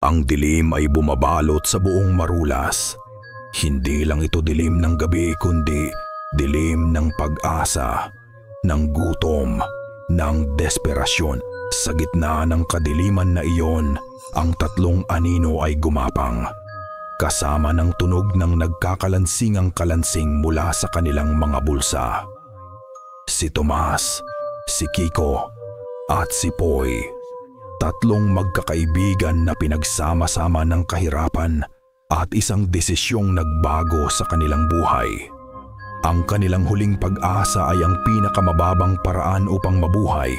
Ang dilim ay bumabalot sa buong Marulas. Hindi lang ito dilim ng gabi kundi dilim ng pag-asa, ng gutom, ng desperasyon. Sa gitna ng kadiliman na iyon, ang tatlong anino ay gumapang. Kasama ng tunog ng nagkakalansingang kalansing mula sa kanilang mga bulsa. Si Tomas, si Kiko, at si Poy. Tatlong magkakaibigan na pinagsama-sama ng kahirapan at isang desisyong nagbago sa kanilang buhay. Ang kanilang huling pag-asa ay ang pinakamababang paraan upang mabuhay,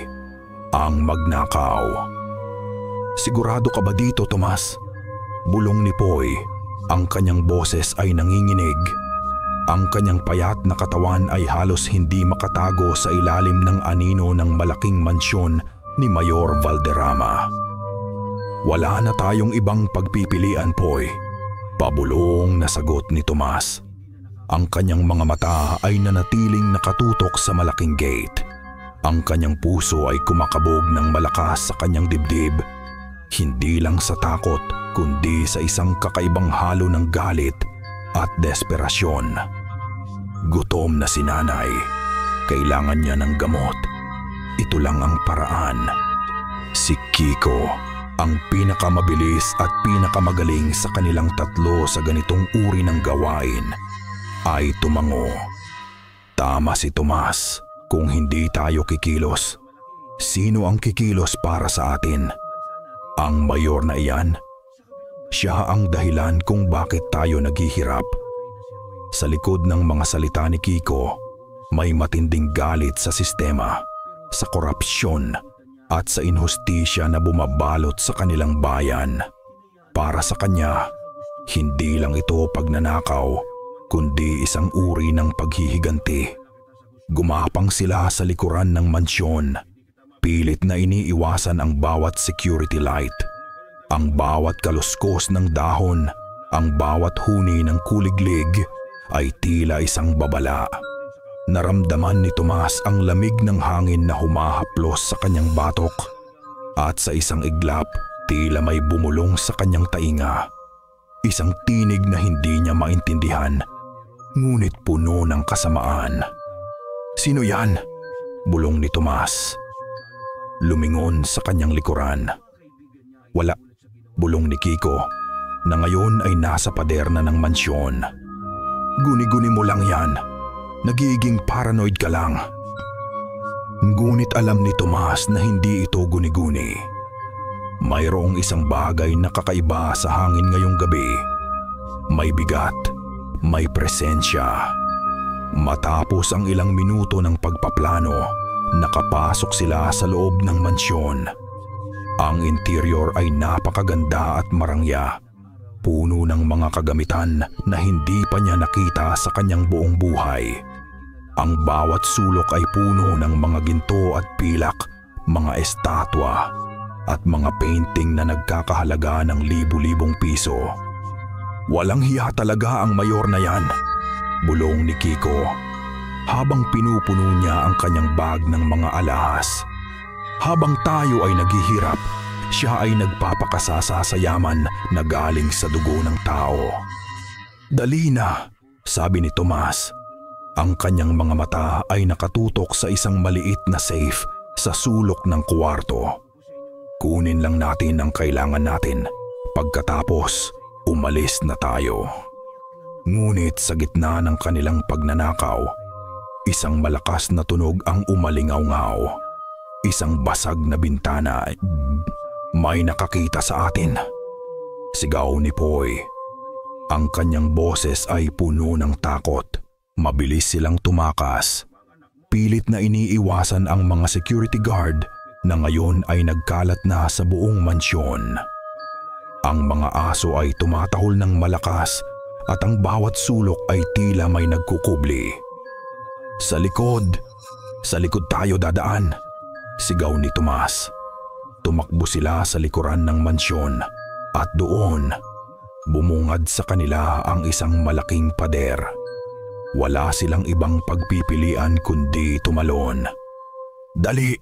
ang magnakaw. Sigurado ka ba dito, Tomas? Bulong ni Poy. Ang kanyang boses ay nanginginig. Ang kanyang payat na katawan ay halos hindi makatago sa ilalim ng anino ng malaking mansyon ni Mayor Valderrama. Wala na tayong ibang pagpipilian, Poy. Pabulong na sagot ni Tomas. Ang kanyang mga mata ay nanatiling nakatutok sa malaking gate. Ang kanyang puso ay kumakabog ng malakas sa kanyang dibdib. Hindi lang sa takot, kundi sa isang kakaibang halo ng galit at desperasyon. Gutom na si nanay. Kailangan niya ng gamot. Ito lang ang paraan. Si Kiko, ang pinakamabilis at pinakamagaling sa kanilang tatlo sa ganitong uri ng gawain, ay tumango. Tama si Tomas. Kung hindi tayo kikilos, sino ang kikilos para sa atin? Ang mayor na iyan? Siya ang dahilan kung bakit tayo naghihirap. Sa likod ng mga salita ni Kiko, may matinding galit sa sistema, sa korupsyon at sa inhustisya na bumabalot sa kanilang bayan. Para sa kanya, hindi lang ito pagnanakaw, kundi isang uri ng paghihiganti. Gumapang sila sa likuran ng mansyon. Pilit na iniiwasan ang bawat security light, ang bawat kaluskos ng dahon, ang bawat huni ng kuliglig ay tila isang babala. Naramdaman ni Tomas ang lamig ng hangin na humahaplos sa kanyang batok at sa isang iglap tila may bumulong sa kanyang tainga. Isang tinig na hindi niya maintindihan, ngunit puno ng kasamaan. "Sino yan?" bulong ni Tomas. Lumingon sa kanyang likuran. "Wala," bulong ni Kiko, na ngayon ay nasa pader na ng mansyon. "Guni-guni mo lang yan. Nagiging paranoid ka lang." Ngunit alam ni Tomas na hindi ito guni-guni. Mayroong isang bagay na kakaiba sa hangin ngayong gabi. May bigat, may presensya. Matapos ang ilang minuto ng pagpaplano, nakapasok sila sa loob ng mansyon. Ang interior ay napakaganda at marangya. Puno ng mga kagamitan na hindi pa niya nakita sa kanyang buong buhay. Ang bawat sulok ay puno ng mga ginto at pilak, mga estatwa, at mga painting na nagkakahalaga ng libu-libong piso. "Walang hiya talaga ang mayor na yan," bulong ni Kiko, habang pinupuno niya ang kanyang bag ng mga alahas. Habang tayo ay naghihirap, siya ay nagpapakasasa sa yaman na galing sa dugo ng tao. "Dali na," sabi ni Tomas. Ang kanyang mga mata ay nakatutok sa isang maliit na safe sa sulok ng kwarto. "Kunin lang natin ang kailangan natin. Pagkatapos, umalis na tayo." Ngunit sa gitna ng kanilang pagnanakaw, isang malakas na tunog ang umalingaw-ngaw. Isang basag na bintana. "May nakakita sa atin," sigaw ni Poy. Ang kanyang boses ay puno ng takot. Mabilis silang tumakas. Pilit na iniiwasan ang mga security guard na ngayon ay nagkalat na sa buong mansyon. Ang mga aso ay tumatahol ng malakas at ang bawat sulok ay tila may nagkukubli. Sa likod tayo dadaan," sigaw ni Tomas. Tumakbo sila sa likuran ng mansyon at doon, bumungad sa kanila ang isang malaking pader. Wala silang ibang pagpipilian kundi tumalon. "Dali,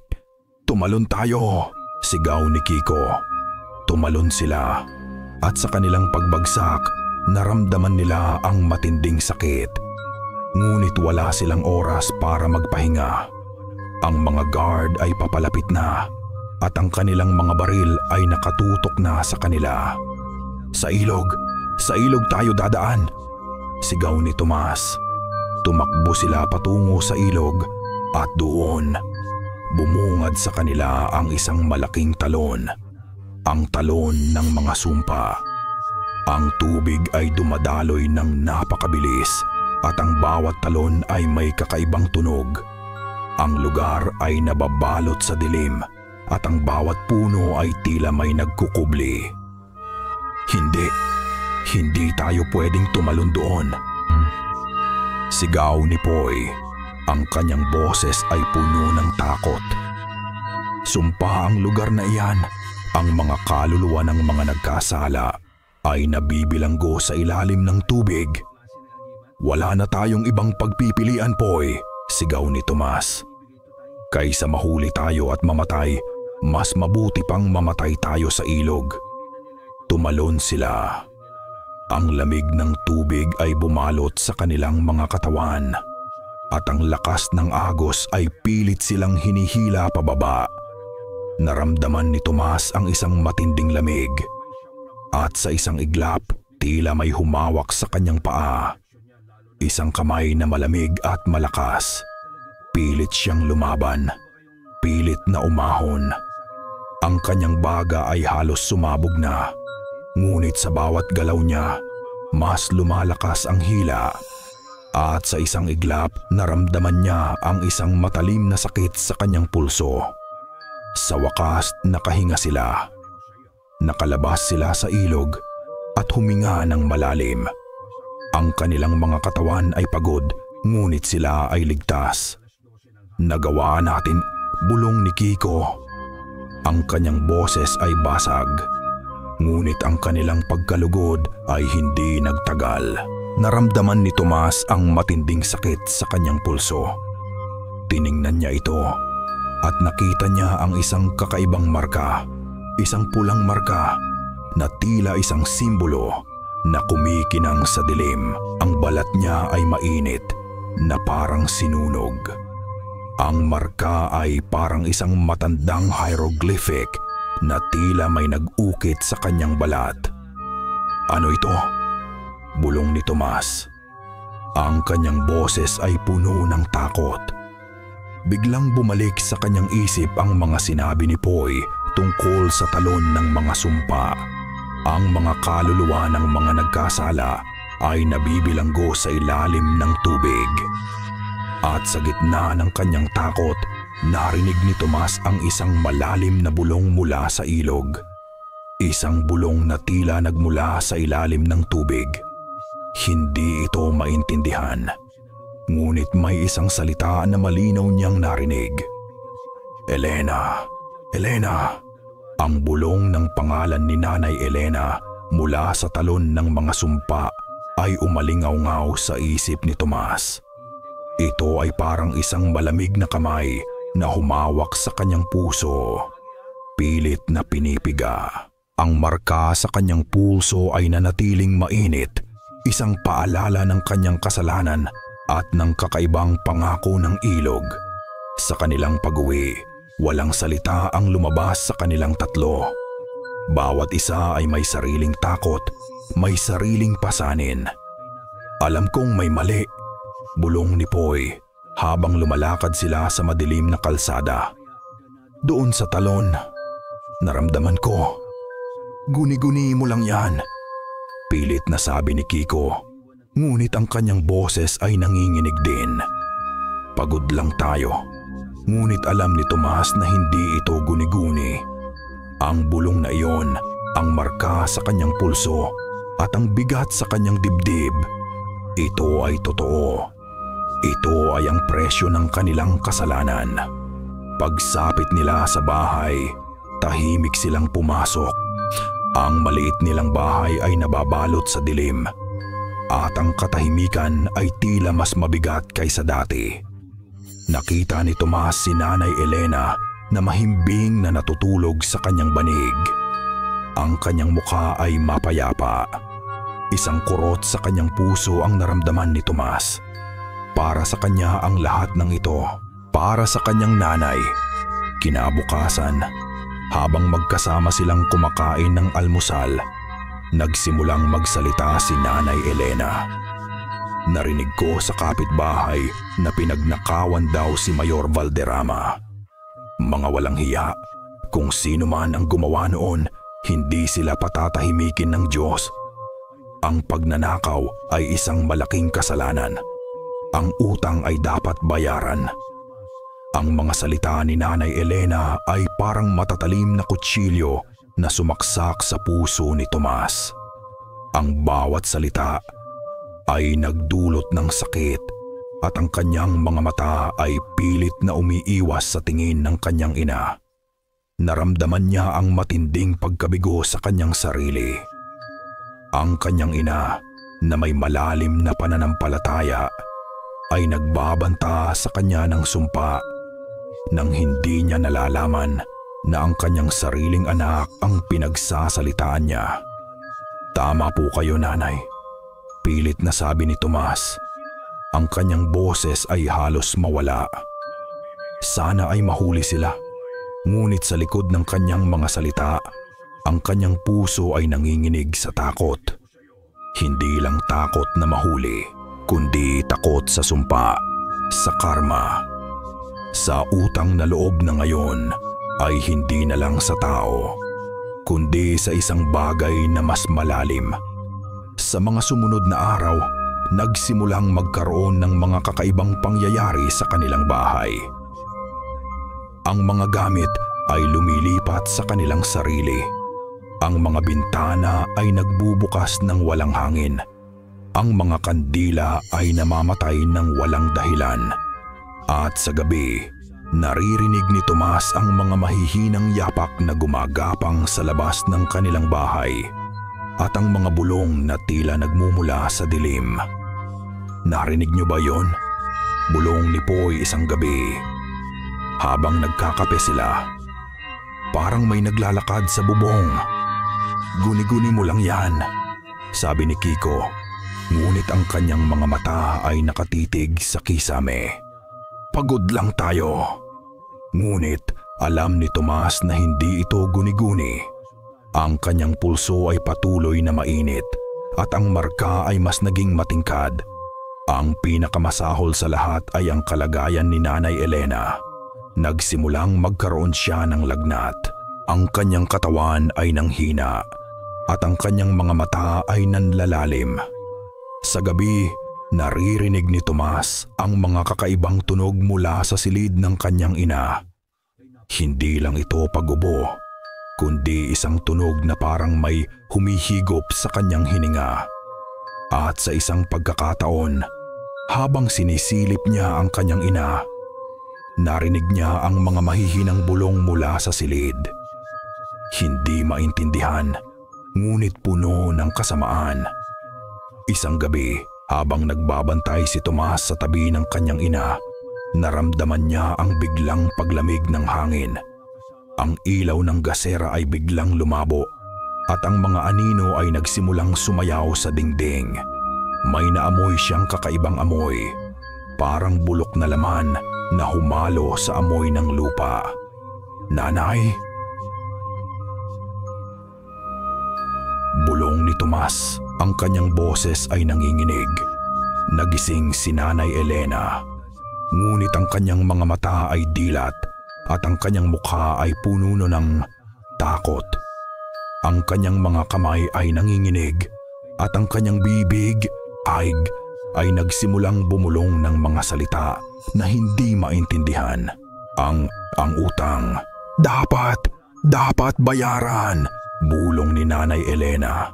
tumalon tayo," sigaw ni Kiko. Tumalon sila. at sa kanilang pagbagsak, naramdaman nila ang matinding sakit. Ngunit wala silang oras para magpahinga. Ang mga guard ay papalapit na at ang kanilang mga baril ay nakatutok na sa kanila. Sa ilog tayo dadaan, sigaw ni Tomas. Tumakbo sila patungo sa ilog at doon, bumungad sa kanila ang isang malaking talon, ang talon ng mga sumpa. Ang tubig ay dumadaloy ng napakabilis at ang bawat talon ay may kakaibang tunog. Ang lugar ay nababalot sa dilim at ang bawat puno ay tila may nagkukubli. Hindi tayo pwedeng tumalon doon. Sigaw ni Poy. Ang kanyang boses ay puno ng takot. Sumpa ang lugar na iyan. Ang mga kaluluwa ng mga nagkasala ay nabibilanggo sa ilalim ng tubig. Wala na tayong ibang pagpipilian, Poy, sigaw ni Tomas. Kaysa mahuli tayo at mamatay, mas mabuti pang mamatay tayo sa ilog. Tumalon sila. Ang lamig ng tubig ay bumalot sa kanilang mga katawan at ang lakas ng agos ay pilit silang hinihila pababa. Naramdaman ni Tomas ang isang matinding lamig at sa isang iglap tila may humawak sa kanyang paa. Isang kamay na malamig at malakas. Pilit siyang lumaban, pilit na umahon. Ang kanyang baga ay halos sumabog na. Ngunit sa bawat galaw niya, mas lumalakas ang hila. At sa isang iglap, naramdaman niya ang isang matalim na sakit sa kanyang pulso. Sa wakas, nakahinga sila. Nakalabas sila sa ilog at huminga ng malalim. Ang kanilang mga katawan ay pagod, ngunit sila ay ligtas. Nagawa natin, bulong ni Kiko. Ang kanyang boses ay basag. Ngunit ang kanilang pagkalugod ay hindi nagtagal. Naramdaman ni Tomas ang matinding sakit sa kanyang pulso. Tiningnan niya ito at nakita niya ang isang kakaibang marka, isang pulang marka na tila isang simbolo na kumikinang sa dilim. Ang balat niya ay mainit na parang sinunog. Ang marka ay parang isang matandang hieroglyphic na tila may nag-ukit sa kanyang balat. Ano ito? Bulong ni Tomas. Ang kanyang boses ay puno ng takot. Biglang bumalik sa kanyang isip ang mga sinabi ni Poy tungkol sa talon ng mga sumpa. Ang mga kaluluwa ng mga nagkasala ay nabibilanggo sa ilalim ng tubig. At sa gitna ng kanyang takot, narinig ni Tomas ang isang malalim na bulong mula sa ilog. Isang bulong na tila nagmula sa ilalim ng tubig. Hindi ito maintindihan. Ngunit may isang salita na malinaw niyang narinig. Elena, Elena. Ang bulong ng pangalan ni Nanay Elena mula sa talon ng mga sumpa ay umalingaw-ngaw sa isip ni Tomas. Ito ay parang isang malamig na kamay na humawak sa kanyang puso. Pilit na pinipiga. Ang marka sa kanyang pulso ay nanatiling mainit, isang paalala ng kanyang kasalanan at ng kakaibang pangako ng ilog. Sa kanilang pag-uwi, walang salita ang lumabas sa kanilang tatlo. Bawat isa ay may sariling takot, may sariling pasanin. Alam kong may mali, bulong ni Poy habang lumalakad sila sa madilim na kalsada. Doon sa talon, naramdaman ko. Guni-guni mo lang yan, pilit na sabi ni Kiko. Ngunit ang kanyang boses ay nanginginig din. Pagod lang tayo. Ngunit alam ni Tomas na hindi ito guni-guni. Ang bulong na iyon, ang marka sa kanyang pulso at ang bigat sa kanyang dibdib. Ito ay totoo. Ito ay ang presyo ng kanilang kasalanan. Pagsapit nila sa bahay, tahimik silang pumasok. Ang maliit nilang bahay ay nababalot sa dilim at ang katahimikan ay tila mas mabigat kaysa dati. Nakita ni Tomas si Nanay Elena na mahimbing na natutulog sa kanyang banig. Ang kanyang mukha ay mapayapa. Isang kurot sa kanyang puso ang naramdaman ni Tomas. Para sa kanya ang lahat ng ito. Para sa kanyang nanay. Kinabukasan, habang magkasama silang kumakain ng almusal, nagsimulang magsalita si Nanay Elena. Narinig ko sa kapitbahay na pinagnakawan daw si Mayor Valderrama. Mga walang hiya, kung sino man ang gumawa noon, hindi sila patatahimikin ng Diyos. Ang pagnanakaw ay isang malaking kasalanan. Ang utang ay dapat bayaran. Ang mga salita ni Nanay Elena ay parang matatalim na kutsilyo na sumaksak sa puso ni Tomas. Ang bawat salita ay nagdulot ng sakit at ang kanyang mga mata ay pilit na umiiwas sa tingin ng kanyang ina. Naramdaman niya ang matinding pagkabigo sa kanyang sarili. Ang kanyang ina na may malalim na pananampalataya ay nagbabanta sa kanya ng sumpa nang hindi niya nalalaman na ang kanyang sariling anak ang pinagsasalitaan niya. "Tama po kayo, Nanay," pilit na sabi ni Tomas. Ang kanyang boses ay halos mawala. Sana ay mahuli sila. Ngunit sa likod ng kanyang mga salita, ang kanyang puso ay nanginginig sa takot. Hindi lang takot na mahuli, kundi takot sa sumpa, sa karma. Sa utang na loob na ngayon ay hindi na lang sa tao, kundi sa isang bagay na mas malalim. Sa mga sumunod na araw, nagsimulang magkaroon ng mga kakaibang pangyayari sa kanilang bahay. Ang mga gamit ay lumilipat sa kanilang sarili. Ang mga bintana ay nagbubukas ng walang hangin. Ang mga kandila ay namamatay ng walang dahilan. At sa gabi, naririnig ni Tomas ang mga mahihinang yapak na gumagapang sa labas ng kanilang bahay at ang mga bulong na tila nagmumula sa dilim. Narinig niyo ba yon? Bulong ni Poy isang gabi. Habang nagkakape sila, parang may naglalakad sa bubong. "Guni-guni mo lang yan," sabi ni Kiko. Ngunit ang kanyang mga mata ay nakatitig sa kisame. "Pagod lang tayo." Ngunit alam ni Tomas na hindi ito guni-guni. Ang kanyang pulso ay patuloy na mainit at ang marka ay mas naging matingkad. Ang pinakamasahol sa lahat ay ang kalagayan ni Nanay Elena. Nagsimulang magkaroon siya ng lagnat. Ang kanyang katawan ay nanghina at ang kanyang mga mata ay nanlalalim. Sa gabi, naririnig ni Tomas ang mga kakaibang tunog mula sa silid ng kanyang ina. Hindi lang ito pagubo, kundi isang tunog na parang may humihigop sa kanyang hininga. At sa isang pagkakataon, habang sinisilip niya ang kanyang ina, narinig niya ang mga mahihinang bulong mula sa silid. Hindi maintindihan, ngunit puno ng kasamaan. Isang gabi, habang nagbabantay si Tomas sa tabi ng kanyang ina, naramdaman niya ang biglang paglamig ng hangin. Ang ilaw ng gasera ay biglang lumabo at ang mga anino ay nagsimulang sumayaw sa dingding. May naamoy siyang kakaibang amoy, parang bulok na laman na humalo sa amoy ng lupa. "Nanay?" Bulong ni Tomas. Ang kanyang boses ay nanginginig. Nagising si Nanay Elena. Ngunit ang kanyang mga mata ay dilat at ang kanyang mukha ay puno ng takot. Ang kanyang mga kamay ay nanginginig at ang kanyang bibig ay nagsimulang bumulong ng mga salita na hindi maintindihan. Ang utang. Dapat bayaran, bulong ni Nanay Elena.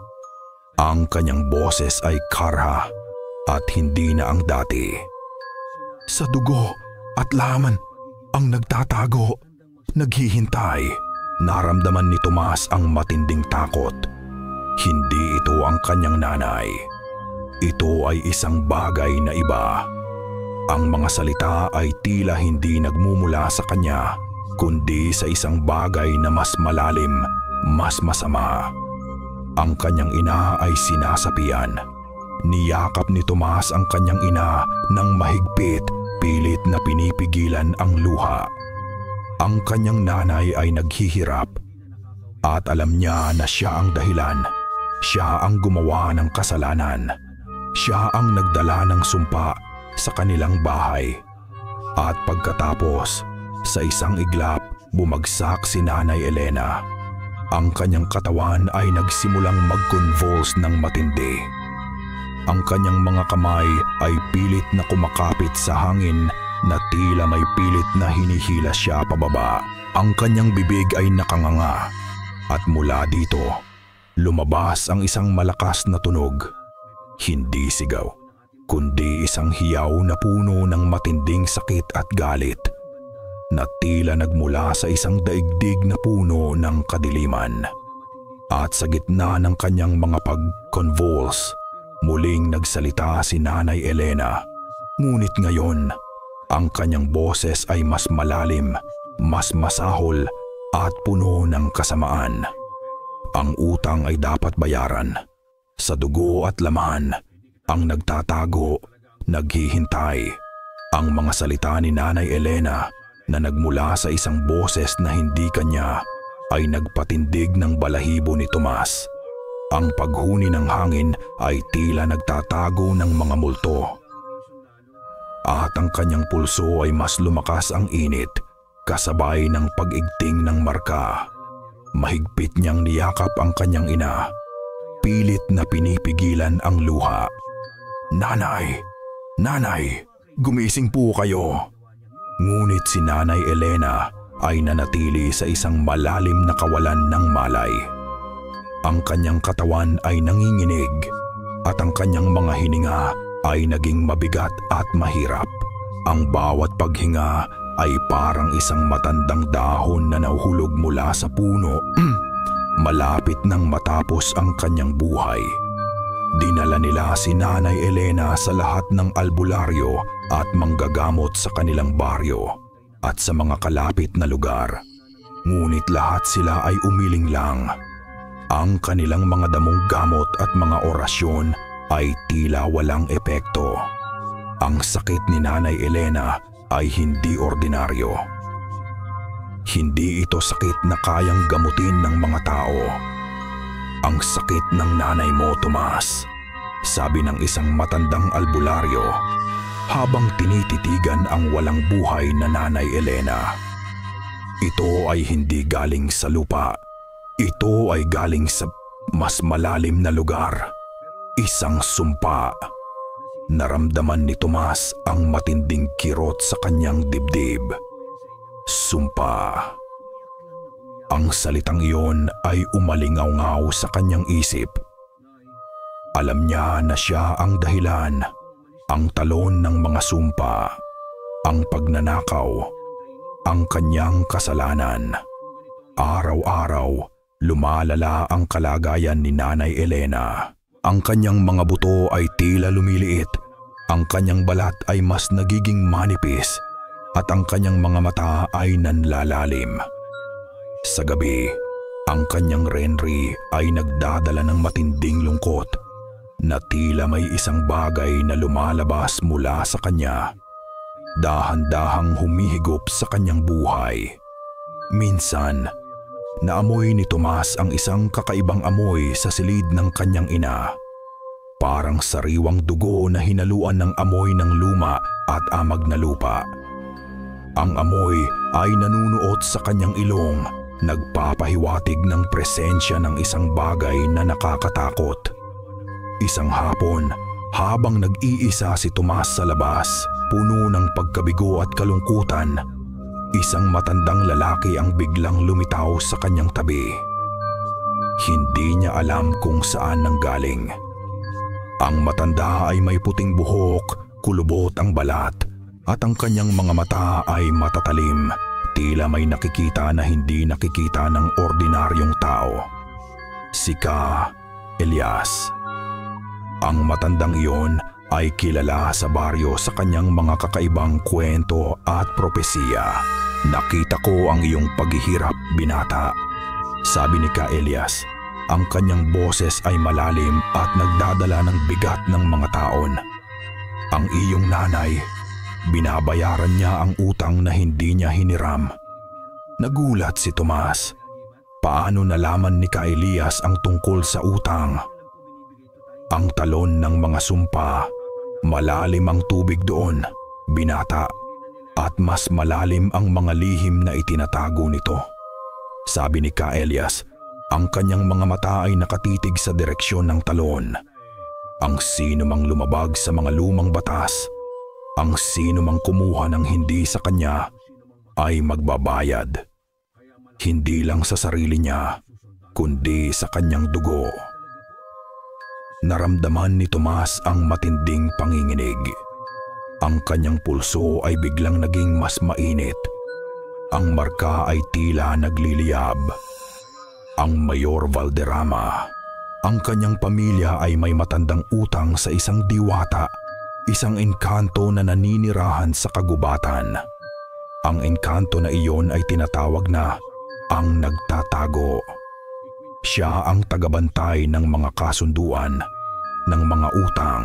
Ang kanyang boses ay karha at hindi na ang dati. "Sa dugo at laman ang nagtatago, naghihintay." Naramdaman ni Tomas ang matinding takot. Hindi ito ang kanyang nanay. Ito ay isang bagay na iba. Ang mga salita ay tila hindi nagmumula sa kanya, kundi sa isang bagay na mas malalim, mas masama. Ang kanyang ina ay sinasapian. Niyakap ni Tomas ang kanyang ina ng mahigpit, pilit na pinipigilan ang luha. Ang kanyang nanay ay naghihirap at alam niya na siya ang dahilan. Siya ang gumawa ng kasalanan. Siya ang nagdala ng sumpa sa kanilang bahay. At pagkatapos, sa isang iglap, bumagsak si Nanay Elena. Ang kanyang katawan ay nagsimulang mag-convulse ng matindi. Ang kanyang mga kamay ay pilit na kumakapit sa hangin na tila may pilit na hinihila siya pababa. Ang kanyang bibig ay nakanganga at mula dito, lumabas ang isang malakas na tunog. Hindi sigaw, kundi isang hiyaw na puno ng matinding sakit at galit na tila nagmula sa isang daigdig na puno ng kadiliman. At sa gitna ng kanyang mga pag-convulse, muling nagsalita si Nanay Elena. Ngunit ngayon, ang kanyang boses ay mas malalim, mas masahol at puno ng kasamaan. Ang utang ay dapat bayaran. Sa dugo at laman, ang nagtatago, naghihintay. Ang mga salita ni Nanay Elena na nagmula sa isang boses na hindi kanya ay nagpatindig ng balahibo ni Tomas. Ang paghuni ng hangin ay tila nagtatago ng mga multo. At ang kanyang pulso ay mas lumakas ang init kasabay ng pag-igting ng marka. Mahigpit niyang niyakap ang kanyang ina. Pilit na pinipigilan ang luha. "Nanay! Nanay! Gumising po kayo!" Ngunit si Nanay Elena ay nanatili sa isang malalim na kawalan ng malay. Ang kanyang katawan ay nanginginig at ang kanyang mga hininga ay naging mabigat at mahirap. Ang bawat paghinga ay parang isang matandang dahon na nahuhulog mula sa puno malapit nang matapos ang kanyang buhay. Dinala nila si Nanay Elena sa lahat ng albularyo at manggagamot sa kanilang baryo at sa mga kalapit na lugar. Ngunit lahat sila ay umiling lang. Ang kanilang mga damong gamot at mga orasyon ay tila walang epekto. Ang sakit ni Nanay Elena ay hindi ordinaryo. Hindi ito sakit na kayang gamutin ng mga tao. "Ang sakit ng nanay mo, Tomas," sabi ng isang matandang albularyo habang tinititigan ang walang buhay na Nanay Elena. "Ito ay hindi galing sa lupa. Ito ay galing sa mas malalim na lugar. Isang sumpa." Naramdaman ni Tomas ang matinding kirot sa kanyang dibdib. Sumpa. Ang salitang iyon ay umalingaw-ngaw sa kanyang isip. Alam niya na siya ang dahilan, ang talon ng mga sumpa, ang pagnanakaw, ang kanyang kasalanan. Araw-araw, lumalala ang kalagayan ni Nanay Elena. Ang kanyang mga buto ay tila lumiliit, ang kanyang balat ay mas nagiging manipis, at ang kanyang mga mata ay nanlalalim. Sa gabi, ang kanyang renri ay nagdadala ng matinding lungkot na tila may isang bagay na lumalabas mula sa kanya. Dahan-dahang humihigop sa kanyang buhay. Minsan, naamoy ni Tomas ang isang kakaibang amoy sa silid ng kanyang ina. Parang sariwang dugo na hinaluan ng amoy ng luma at amag na lupa. Ang amoy ay nanunuot sa kanyang ilong, nagpapahiwatig ng presensya ng isang bagay na nakakatakot. Isang hapon, habang nag-iisa si Tomas sa labas, puno ng pagkabigo at kalungkutan, isang matandang lalaki ang biglang lumitaw sa kanyang tabi. Hindi niya alam kung saan nanggaling. Ang matanda ay may puting buhok, kulubot ang balat, at ang kanyang mga mata ay matatalim, tila may nakikita na hindi nakikita ng ordinaryong tao. Si Ka Elias. Ang matandang iyon ay kilala sa baryo sa kanyang mga kakaibang kwento at propesiya. "Nakita ko ang iyong paghihirap, binata. sabi ni Ka Elias. Ang kanyang boses ay malalim at nagdadala ng bigat ng mga taon. Ang iyong nanay, binabayaran niya ang utang na hindi niya hiniram. Nagulat si Tomas. Paano nalaman ni Ka Elias ang tungkol sa utang? Ang talon ng mga sumpa, malalim ang tubig doon, binata, at mas malalim ang mga lihim na itinatago nito. Sabi ni Ka Elias, ang kanyang mga mata ay nakatitig sa direksyon ng talon. Ang sino mang lumabag sa mga lumang batas, ang sino mang kumuha ng hindi sa kanya, ay magbabayad. Hindi lang sa sarili niya, kundi sa kanyang dugo. Naramdaman ni Tomas ang matinding panginginig. Ang kanyang pulso ay biglang naging mas mainit. Ang marka ay tila nagliliyab. Ang Mayor Valderrama, ang kanyang pamilya ay may matandang utang sa isang diwata, isang engkanto na naninirahan sa kagubatan. Ang engkanto na iyon ay tinatawag na ang nagtatago. Siya ang tagabantay ng mga kasunduan, ng mga utang,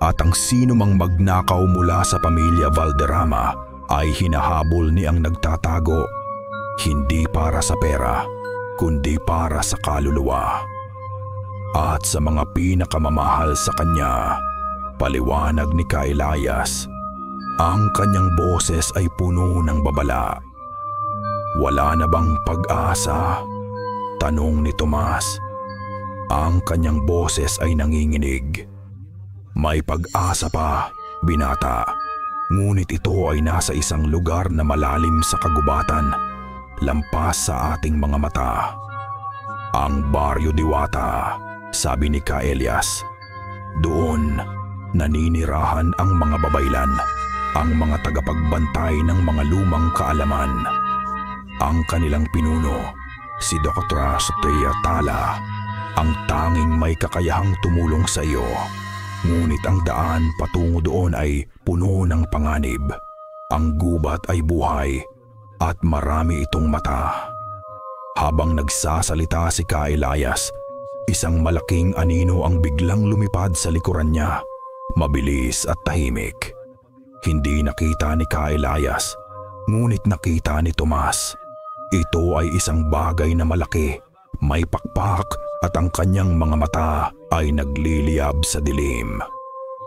at ang sino mang magnakaw mula sa pamilya Valderrama ay hinahabol ni ang nagtatago, hindi para sa pera, kundi para sa kaluluwa. At sa mga pinakamamahal sa kanya, paliwanag ni Ka Elias, ang kanyang boses ay puno ng babala. Wala na bang pag-asa? Tanong ni Tomas. Ang kanyang boses ay nanginginig. May pag-asa pa, binata. Ngunit ito ay nasa isang lugar na malalim sa kagubatan, lampas sa ating mga mata. Ang Baryo Diwata, sabi ni Ka Elias. Doon, naninirahan ang mga babaylan, ang mga tagapagbantay ng mga lumang kaalaman. Ang kanilang pinuno, si Dr. Soteya Tala, ang tanging may kakayahang tumulong sa iyo. Ngunit ang daan patungo doon ay puno ng panganib. Ang gubat ay buhay at marami itong mata. Habang nagsasalita si Ka Elias, isang malaking anino ang biglang lumipad sa likuran niya, mabilis at tahimik. Hindi nakita ni Ka Elias, ngunit nakita ni Tomas. Ito ay isang bagay na malaki, may pakpak at ang kanyang mga mata ay nagliliyab sa dilim.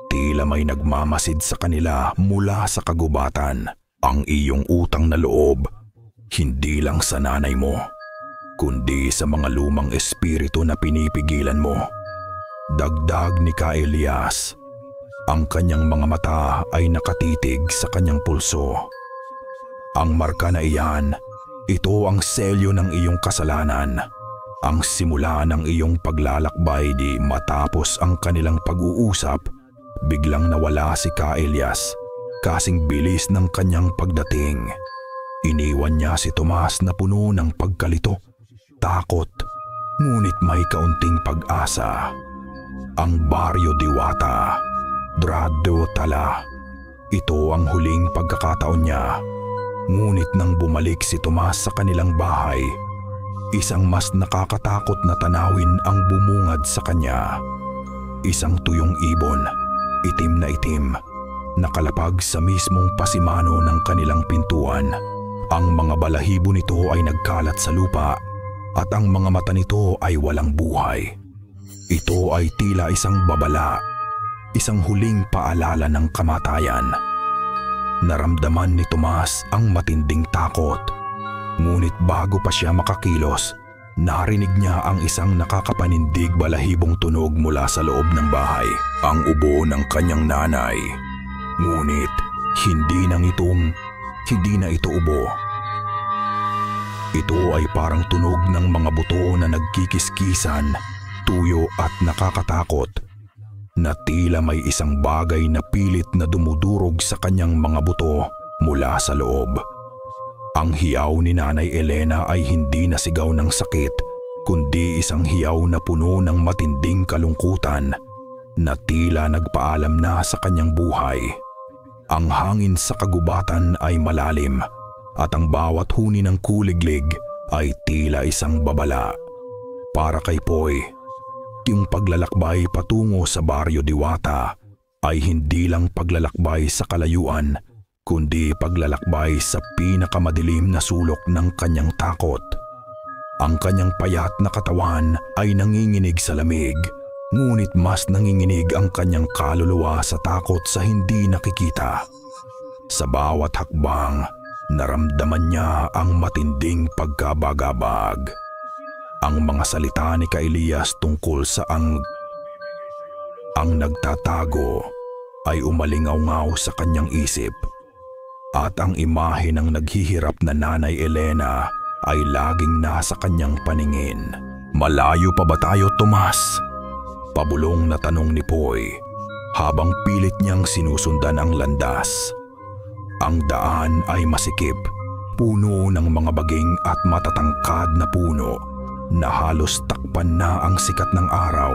Tila may nagmamasid sa kanila mula sa kagubatan. Ang iyong utang na loob, hindi lang sa nanay mo, kundi sa mga lumang espiritu na pinipigilan mo. Dagdag ni Ka Elias, ang kanyang mga mata ay nakatitig sa kanyang pulso. Ang marka na iyan, ito ang selyo ng iyong kasalanan, ang simula ng iyong paglalakbay. Di matapos ang kanilang pag-uusap, biglang nawala si Ka Elias, kasing bilis ng kanyang pagdating. Iniwan niya si Tomas na puno ng pagkalito, takot, ngunit may kaunting pag-asa. Ang Baryo Diwata, Drado Tala, ito ang huling pagkakataon niya. Ngunit nang bumalik si Tomas sa kanilang bahay, isang mas nakakatakot na tanawin ang bumungad sa kanya. Isang tuyong ibon, itim na itim, nakalapag sa mismong pasimano ng kanilang pintuan. Ang mga balahibo nito ay nagkalat sa lupa at ang mga mata nito ay walang buhay. Ito ay tila isang babala, isang huling paalala ng kamatayan. Naramdaman ni Tomas ang matinding takot. Ngunit bago pa siya makakilos, narinig niya ang isang nakakapanindig balahibong tunog mula sa loob ng bahay. Ang ubo ng kanyang nanay. Ngunit hindi na ito ubo. Ito ay parang tunog ng mga buto na nagkikiskisan, tuyo at nakakatakot, na tila may isang bagay na pilit na dumudurog sa kanyang mga buto mula sa loob. Ang hiyaw ni Nanay Elena ay hindi na sigaw ng sakit, kundi isang hiyaw na puno ng matinding kalungkutan na tila nagpaalam na sa kanyang buhay. Ang hangin sa kagubatan ay malalim at ang bawat huni ng kuliglig ay tila isang babala. Para kay Poy, yung paglalakbay patungo sa Baryo Diwata ay hindi lang paglalakbay sa kalayuan, kundi paglalakbay sa pinakamadilim na sulok ng kanyang takot. Ang kanyang payat na katawan ay nanginginig sa lamig, ngunit mas nanginginig ang kanyang kaluluwa sa takot sa hindi nakikita. Sa bawat hakbang, naramdaman niya ang matinding pagkabagabag. Ang mga salita ni Elias tungkol sa ang nagtatago ay umalingaw-ngaw sa kanyang isip, at ang imahe ng naghihirap na Nanay Elena ay laging nasa kanyang paningin. "Malayo pa ba tayo, Tomas?" Pabulong na tanong ni Poy habang pilit niyang sinusundan ang landas. Ang daan ay masikip, puno ng mga baging at matatangkad na puno na halos takpan na ang sikat ng araw.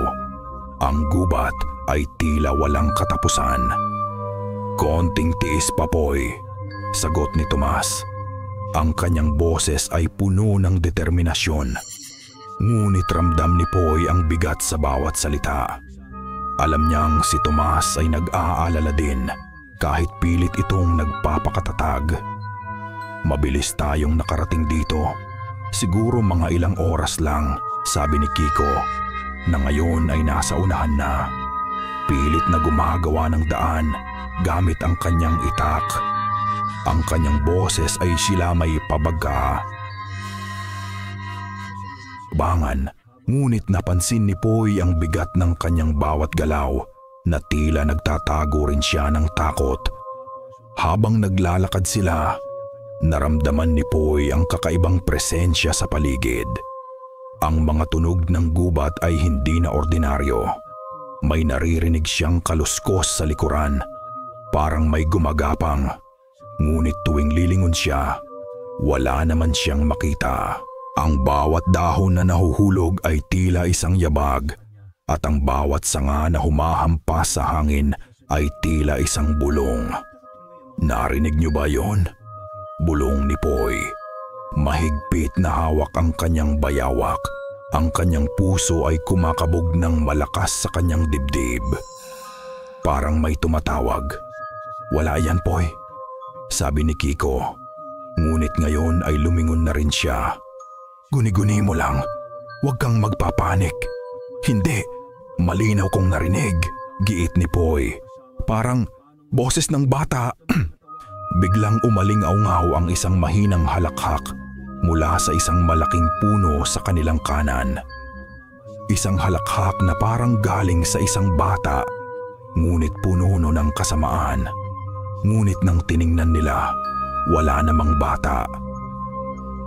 Ang gubat ay tila walang katapusan. "Konting tiis pa, Poy," sagot ni Tomas. Ang kanyang boses ay puno ng determinasyon. Ngunit ramdam ni Poy ang bigat sa bawat salita. Alam niyang si Tomas ay nag-aalala din kahit pilit itong nagpapakatatag. "Mabilis tayong nakarating dito. Siguro mga ilang oras lang," sabi ni Kiko, na ngayon ay nasa unahan na. Pilit na gumagawa ng daan gamit ang kanyang itak. Ang kanyang boses ay sila may pabagka. Bangan, ngunit napansin ni Poy ang bigat ng kanyang bawat galaw na tila nagtatago rin siya ng takot. Habang naglalakad sila, naramdaman ni Poy ang kakaibang presensya sa paligid. Ang mga tunog ng gubat ay hindi na ordinaryo. May naririnig siyang kaluskos sa likuran, parang may gumagapang. Ngunit tuwing lilingon siya, wala naman siyang makita. Ang bawat dahon na nahuhulog ay tila isang yabag, at ang bawat sanga na humahampas sa hangin ay tila isang bulong. "Narinig niyo ba yon?" Bulong ni Poy. Mahigpit na hawak ang kanyang bayawak. Ang kanyang puso ay kumakabog ng malakas sa kanyang dibdib. Parang may tumatawag. "Wala yan, Poy," sabi ni Kiko. Ngunit ngayon ay lumingon na rin siya. "Guni-guni mo lang. Huwag kang magpapanik." "Hindi. Malinaw kong narinig," giit ni Poy. "Parang boses ng bata." Biglang umaling-aungaw ang isang mahinang halakhak mula sa isang malaking puno sa kanilang kanan. Isang halakhak na parang galing sa isang bata, ngunit puno ng kasamaan. Ngunit nang tiningnan nila, wala namang bata.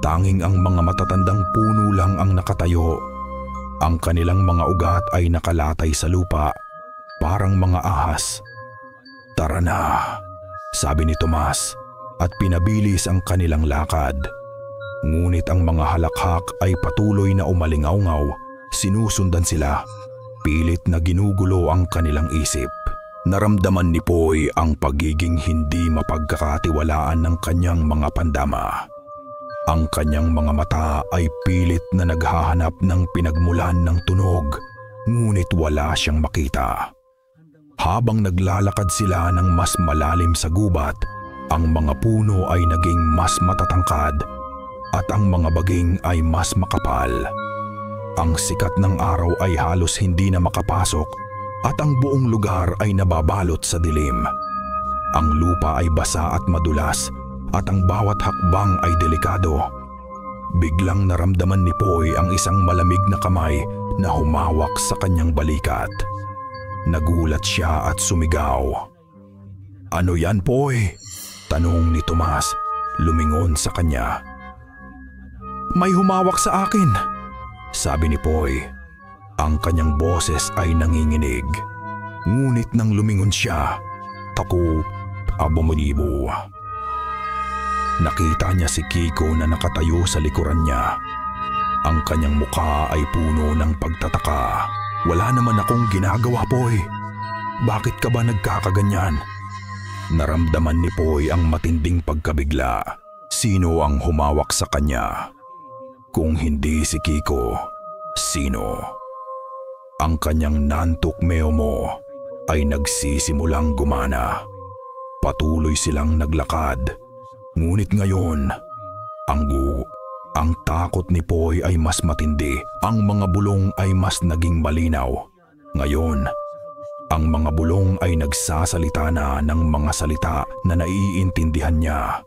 Tanging ang mga matatandang puno lang ang nakatayo. Ang kanilang mga ugat ay nakalatay sa lupa, parang mga ahas. "Tara na," sabi ni Tomas, at pinabilis ang kanilang lakad. Ngunit ang mga halakhak ay patuloy na umalingaungaw, sinusundan sila. Pilit na ginugulo ang kanilang isip. Naramdaman ni Poy ang pagiging hindi mapagkakatiwalaan ng kanyang mga pandama. Ang kanyang mga mata ay pilit na naghahanap ng pinagmulan ng tunog, ngunit wala siyang makita. Habang naglalakad sila ng mas malalim sa gubat, ang mga puno ay naging mas matatangkad at ang mga baging ay mas makapal. Ang sikat ng araw ay halos hindi na makapasok at ang buong lugar ay nababalot sa dilim. Ang lupa ay basa at madulas at ang bawat hakbang ay delikado. Biglang naramdaman ni Poy ang isang malamig na kamay na humawak sa kanyang balikat. Nagulat siya at sumigaw. "Ano yan, Poy?" tanong ni Tomas, lumingon sa kanya. "May humawak sa akin," sabi ni Poy. Ang kanyang boses ay nanginginig. Ngunit nang lumingon siya, takot, abominable. Nakita niya si Kiko na nakatayo sa likuran niya. Ang kanyang mukha ay puno ng pagtataka. "Wala naman akong ginagawa, Poy. Bakit ka ba nagkakaganyan?" Naramdaman ni Poy ang matinding pagkabigla. Sino ang humawak sa kanya? Kung hindi si Kiko, sino? Ang kanyang nantuk meomo ay nagsisimulang gumana. Patuloy silang naglakad. Ngunit ngayon, ang takot ni Poy ay mas matindi. Ang mga bulong ay mas naging malinaw. Ngayon, ang mga bulong ay nagsasalita na ng mga salita na naiintindihan niya.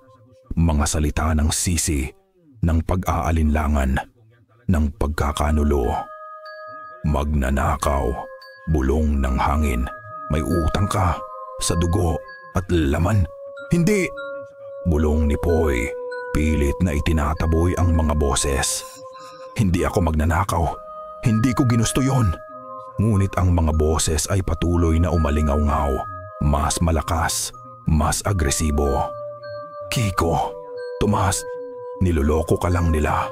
Mga salita ng sisi, ng pag-aalinlangan, ng pagkakanulo. Magnanakaw, bulong ng hangin. May utang ka sa dugo at laman. Hindi! Bulong ni Poy, pilit na itinataboy ang mga boses. Hindi ako magnanakaw. Hindi ko ginusto yon. Ngunit ang mga boses ay patuloy na umalingaw-ngaw. Mas malakas, mas agresibo. Kiko, Tomas, niloloko ka lang nila.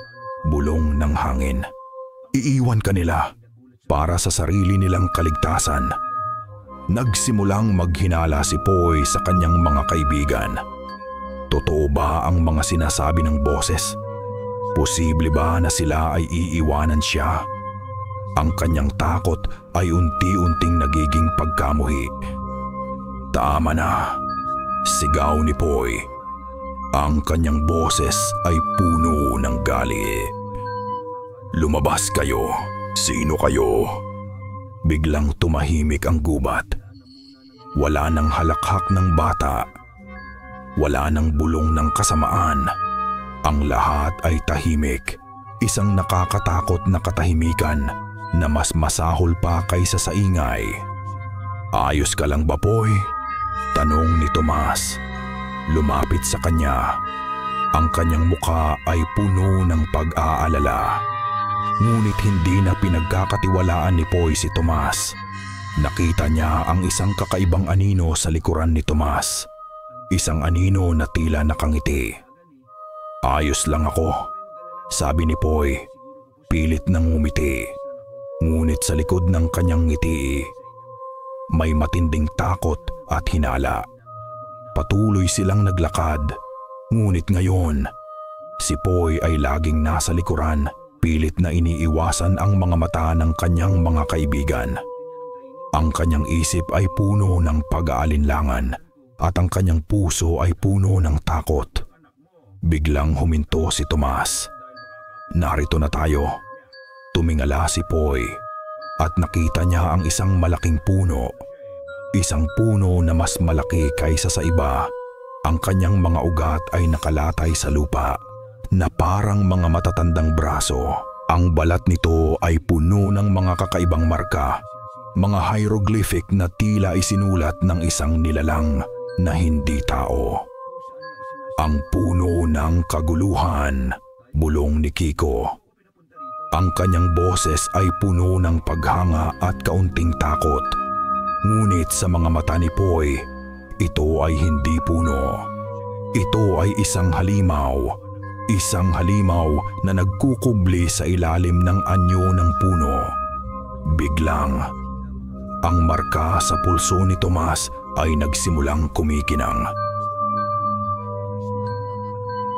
Bulong ng hangin. Iiwan ka nila para sa sarili nilang kaligtasan. Nagsimulang maghinala si Poy sa kanyang mga kaibigan. Totoo ba ang mga sinasabi ng boses? Posible ba na sila ay iiwanan siya? Ang kanyang takot ay unti-unting nagiging pagkamuhi. Tama na, sigaw ni Poy. Ang kanyang boses ay puno ng galit. Lumabas kayo. Sino kayo? Biglang tumahimik ang gubat. Wala nang halakhak ng bata. Wala nang bulong ng kasamaan. Ang lahat ay tahimik. Isang nakakatakot na katahimikan na mas masahol pa kaysa sa ingay. Ayos ka lang ba, Poy? Tanong ni Tomas. Lumapit sa kanya. Ang kanyang muka ay puno ng pag-aalala. Ngunit hindi na pinagkakatiwalaan ni Poy si Tomas. Nakita niya ang isang kakaibang anino sa likuran ni Tomas. Isang anino na tila nakangiti. Ayos lang ako, sabi ni Poy. Pilit nang ngumiti. Ngunit sa likod ng kanyang ngiti, may matinding takot at hinala. Patuloy silang naglakad. Ngunit ngayon, si Poy ay laging nasa likuran. Pilit na iniiwasan ang mga mata ng kanyang mga kaibigan. Ang kanyang isip ay puno ng pag-aalinlangan at ang kanyang puso ay puno ng takot. Biglang huminto si Tomas. Narito na tayo. Tumingala si Poy at nakita niya ang isang malaking puno. Isang puno na mas malaki kaysa sa iba. Ang kanyang mga ugat ay nakalatay sa lupa na parang mga matatandang braso. Ang balat nito ay puno ng mga kakaibang marka, mga hieroglyphic na tila isinulat ng isang nilalang na hindi tao. Ang puno ng kaguluhan, bulong ni Kiko. Ang kanyang boses ay puno ng paghanga at kaunting takot. Ngunit sa mga mata ni Poy, ito ay hindi puno. Ito ay isang halimaw. Isang halimaw na nagkukubli sa ilalim ng anyo ng puno. Biglang, ang marka sa pulso ni Tomas ay nagsimulang kumikinang.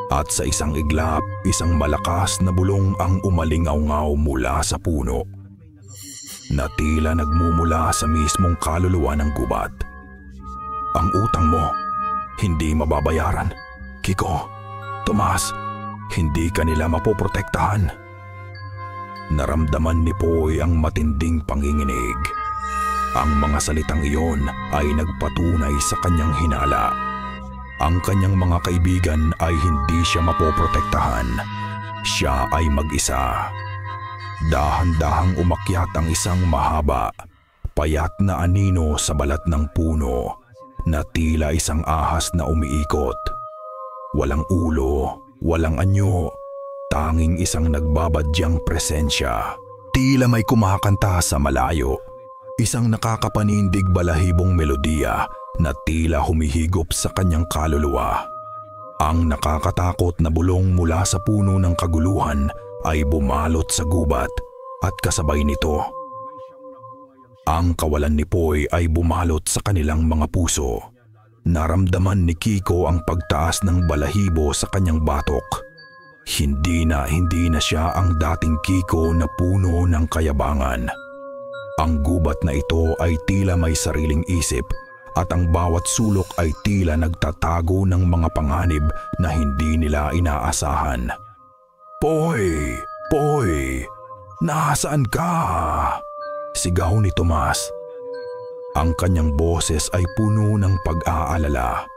At sa isang iglap, isang malakas na bulong ang umalingaw-ngaw mula sa puno, na tila nagmumula sa mismong kaluluwa ng gubat. Ang utang mo, hindi mababayaran. Kiko, Tomas, hindi ka nila mapoprotektahan. Naramdaman ni Poy ang matinding panginginig. Ang mga salitang iyon ay nagpatunay sa kanyang hinala. Ang kanyang mga kaibigan ay hindi siya mapoprotektahan. Siya ay mag-isa. Dahan-dahang umakyat ang isang mahaba, payat na anino sa balat ng puno na tila isang ahas na umiikot. Walang ulo, walang anyo, tanging isang nagbabadyang presensya. Tila may kumakanta sa malayo, isang nakakapanindig balahibong melodiya na tila humihigop sa kanyang kaluluwa. Ang nakakatakot na bulong mula sa puno ng kaguluhan ay bumalot sa gubat at kasabay nito, ang kawalan ni Poy ay bumalot sa kanilang mga puso. Naramdaman ni Kiko ang pagtaas ng balahibo sa kanyang batok. Hindi na siya ang dating Kiko na puno ng kayabangan. Ang gubat na ito ay tila may sariling isip at ang bawat sulok ay tila nagtatago ng mga panganib na hindi nila inaasahan. "Poy! Poy! Nasaan ka?" sigaw ni Tomas. Ang kanyang boses ay puno ng pag-aalala.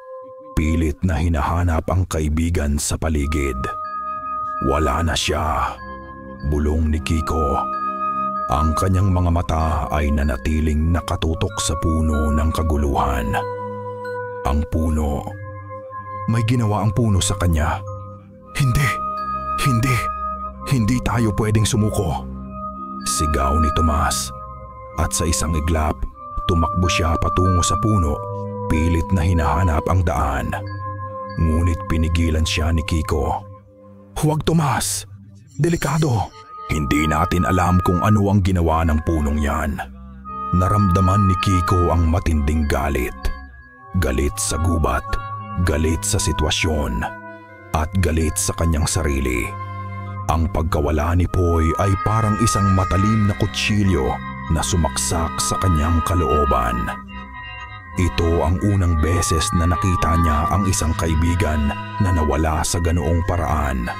Pilit na hinahanap ang kaibigan sa paligid. Wala na siya, bulong ni Kiko. Ang kanyang mga mata ay nanatiling nakatutok sa puno ng kaguluhan. Ang puno. May ginawa ang puno sa kanya. Hindi tayo pwedeng sumuko, sigaw ni Tomas. At sa isang iglap, tumakbo siya patungo sa puno, pilit na hinahanap ang daan. Ngunit pinigilan siya ni Kiko. "Huwag, Tomas! Delikado!" Hindi natin alam kung ano ang ginawa ng punong yan. Naramdaman ni Kiko ang matinding galit. Galit sa gubat, galit sa sitwasyon, at galit sa kanyang sarili. Ang pagkawala ni Poy ay parang isang matalim na kutsilyo na sumaksak sa kanyang kalooban. Ito ang unang beses na nakita niya ang isang kaibigan na nawala sa ganoong paraan.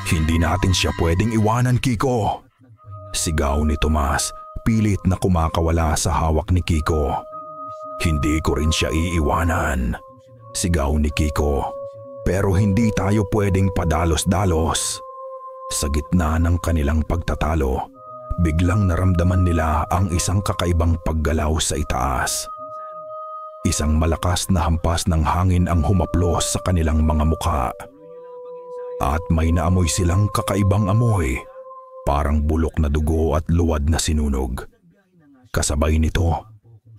"Hindi natin siya pwedeng iwanan, Kiko!" sigaw ni Tomas, pilit na kumakawala sa hawak ni Kiko. "Hindi ko rin siya iiwanan," sigaw ni Kiko. "Pero hindi tayo pwedeng padalos-dalos." Sa gitna ng kanilang pagtatalo, biglang naramdaman nila ang isang kakaibang paggalaw sa itaas. Isang malakas na hampas ng hangin ang humaplos sa kanilang mga mukha. At may naamoy silang kakaibang amoy, parang bulok na dugo at luwad na sinunog. Kasabay nito,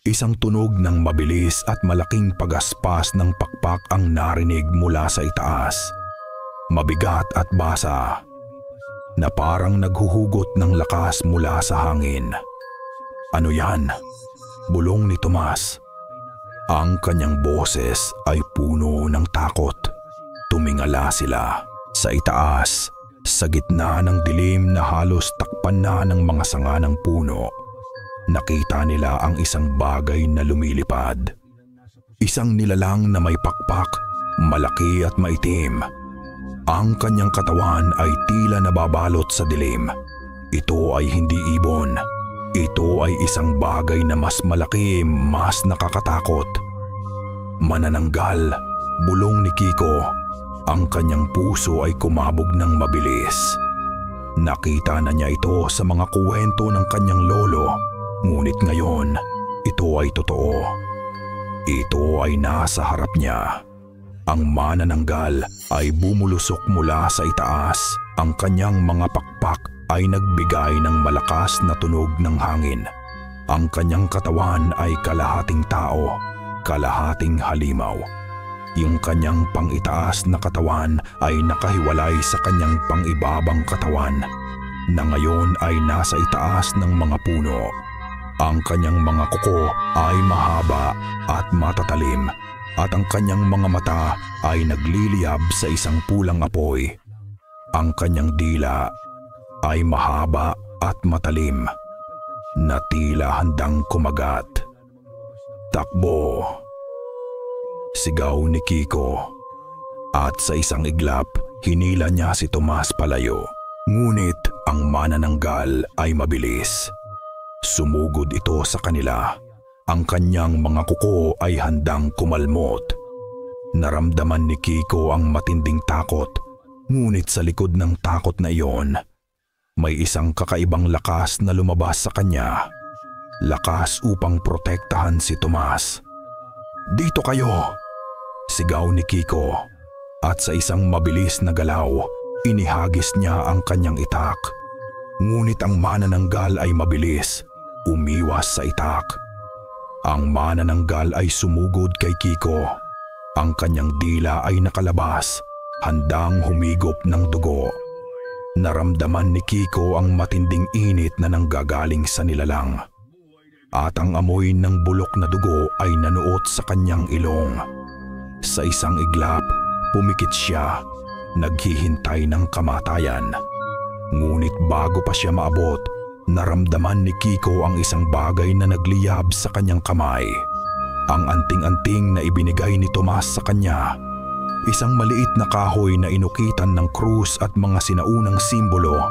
isang tunog ng mabilis at malaking pagaspas ng pakpak ang narinig mula sa itaas. Mabigat at basa, na parang naghuhugot ng lakas mula sa hangin. "Ano yan?" bulong ni Tomas. Ang kanyang boses ay puno ng takot. Tumingala sila. Sa itaas, sa gitna ng dilim na halos takpan na ng mga sanga ng puno, nakita nila ang isang bagay na lumilipad. Isang nilalang na may pakpak, malaki at maitim. Ang kanyang katawan ay tila nababalot sa dilim. Ito ay hindi ibon. Ito ay isang bagay na mas malaki, mas nakakatakot. "Manananggal," bulong ni Kiko. Ang kanyang puso ay kumabog ng mabilis. Nakita na niya ito sa mga kuwento ng kanyang lolo, ngunit ngayon, ito ay totoo. Ito ay nasa harap niya. Ang manananggal ay bumulusok mula sa itaas. Ang kanyang mga pakpak ay nagbigay ng malakas na tunog ng hangin. Ang kanyang katawan ay kalahating tao, kalahating halimaw. Yung kanyang pang-itaas na katawan ay nakahiwalay sa kanyang pang-ibabang katawan na ngayon ay nasa itaas ng mga puno. Ang kanyang mga kuko ay mahaba at matatalim. At ang kanyang mga mata ay nagliliyab sa isang pulang apoy. Ang kanyang dila ay mahaba at matalim, na tila handang kumagat. "Takbo!" sigaw ni Kiko. At sa isang iglap, hinila niya si Tomas palayo. Ngunit ang manananggal ay mabilis. Sumugod ito sa kanila. Ang kanyang mga kuko ay handang kumalmot. Naramdaman ni Kiko ang matinding takot, ngunit sa likod ng takot na iyon, may isang kakaibang lakas na lumabas sa kanya. Lakas upang protektahan si Tomas. "Dito kayo!" sigaw ni Kiko. At sa isang mabilis na galaw, inihagis niya ang kanyang itak. Ngunit ang manananggal ay mabilis, umiwas sa itak. Ang manananggal ay sumugod kay Kiko. Ang kanyang dila ay nakalabas, handang humigop ng dugo. Naramdaman ni Kiko ang matinding init na nanggagaling sa nilalang. At ang amoy ng bulok na dugo ay nanuot sa kanyang ilong. Sa isang iglap, pumikit siya. naghihintay ng kamatayan. Ngunit bago pa siya maabot, naramdaman ni Kiko ang isang bagay na nagliyab sa kanyang kamay. Ang anting-anting na ibinigay ni Tomas sa kanya. Isang maliit na kahoy na inukitan ng krus at mga sinaunang simbolo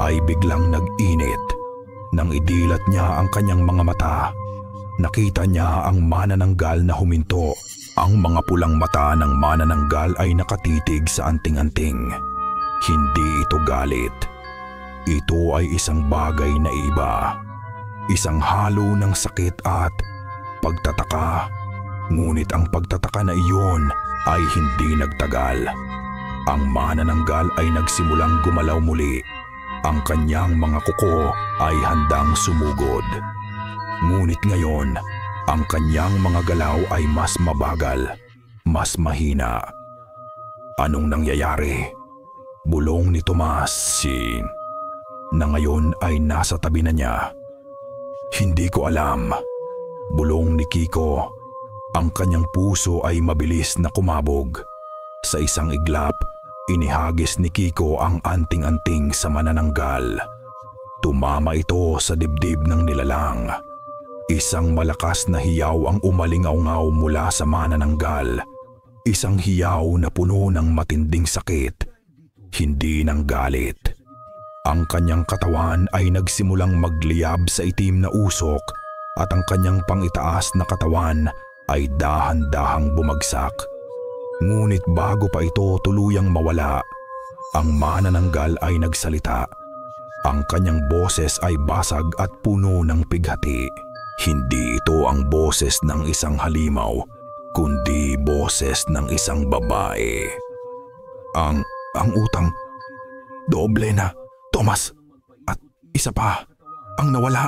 ay biglang nag-init. Nang idilat niya ang kanyang mga mata, nakita niya ang manananggal na huminto. Ang mga pulang mata ng manananggal ay nakatitig sa anting-anting. Hindi ito galit. Ito ay isang bagay na iba. Isang halo ng sakit at pagtataka. Ngunit ang pagtataka na iyon ay hindi nagtagal. Ang manananggal ay nagsimulang gumalaw muli. Ang kanyang mga kuko ay handang sumugod. Ngunit ngayon, ang kanyang mga galaw ay mas mabagal, mas mahina. Anong nangyayari? Bulong ni Tomas na ngayon ay nasa tabi na niya. Hindi ko alam. Bulong ni Kiko. Ang kanyang puso ay mabilis na kumabog. Sa isang iglap, inihagis ni Kiko ang anting-anting sa manananggal. Tumama ito sa dibdib ng nilalang. Isang malakas na hiyaw ang umalingaw-ngaw mula sa manananggal. Isang hiyaw na puno ng matinding sakit, hindi ng galit. Ang kanyang katawan ay nagsimulang magliyab sa itim na usok at ang kanyang pangitaas na katawan ay dahan-dahang bumagsak. Ngunit bago pa ito tuluyang mawala, ang manananggal ay nagsalita. Ang kanyang boses ay basag at puno ng pighati. Hindi ito ang boses ng isang halimaw, kundi boses ng isang babae. Ang utang, doble na, Tomas, at isa pa, ang nawala.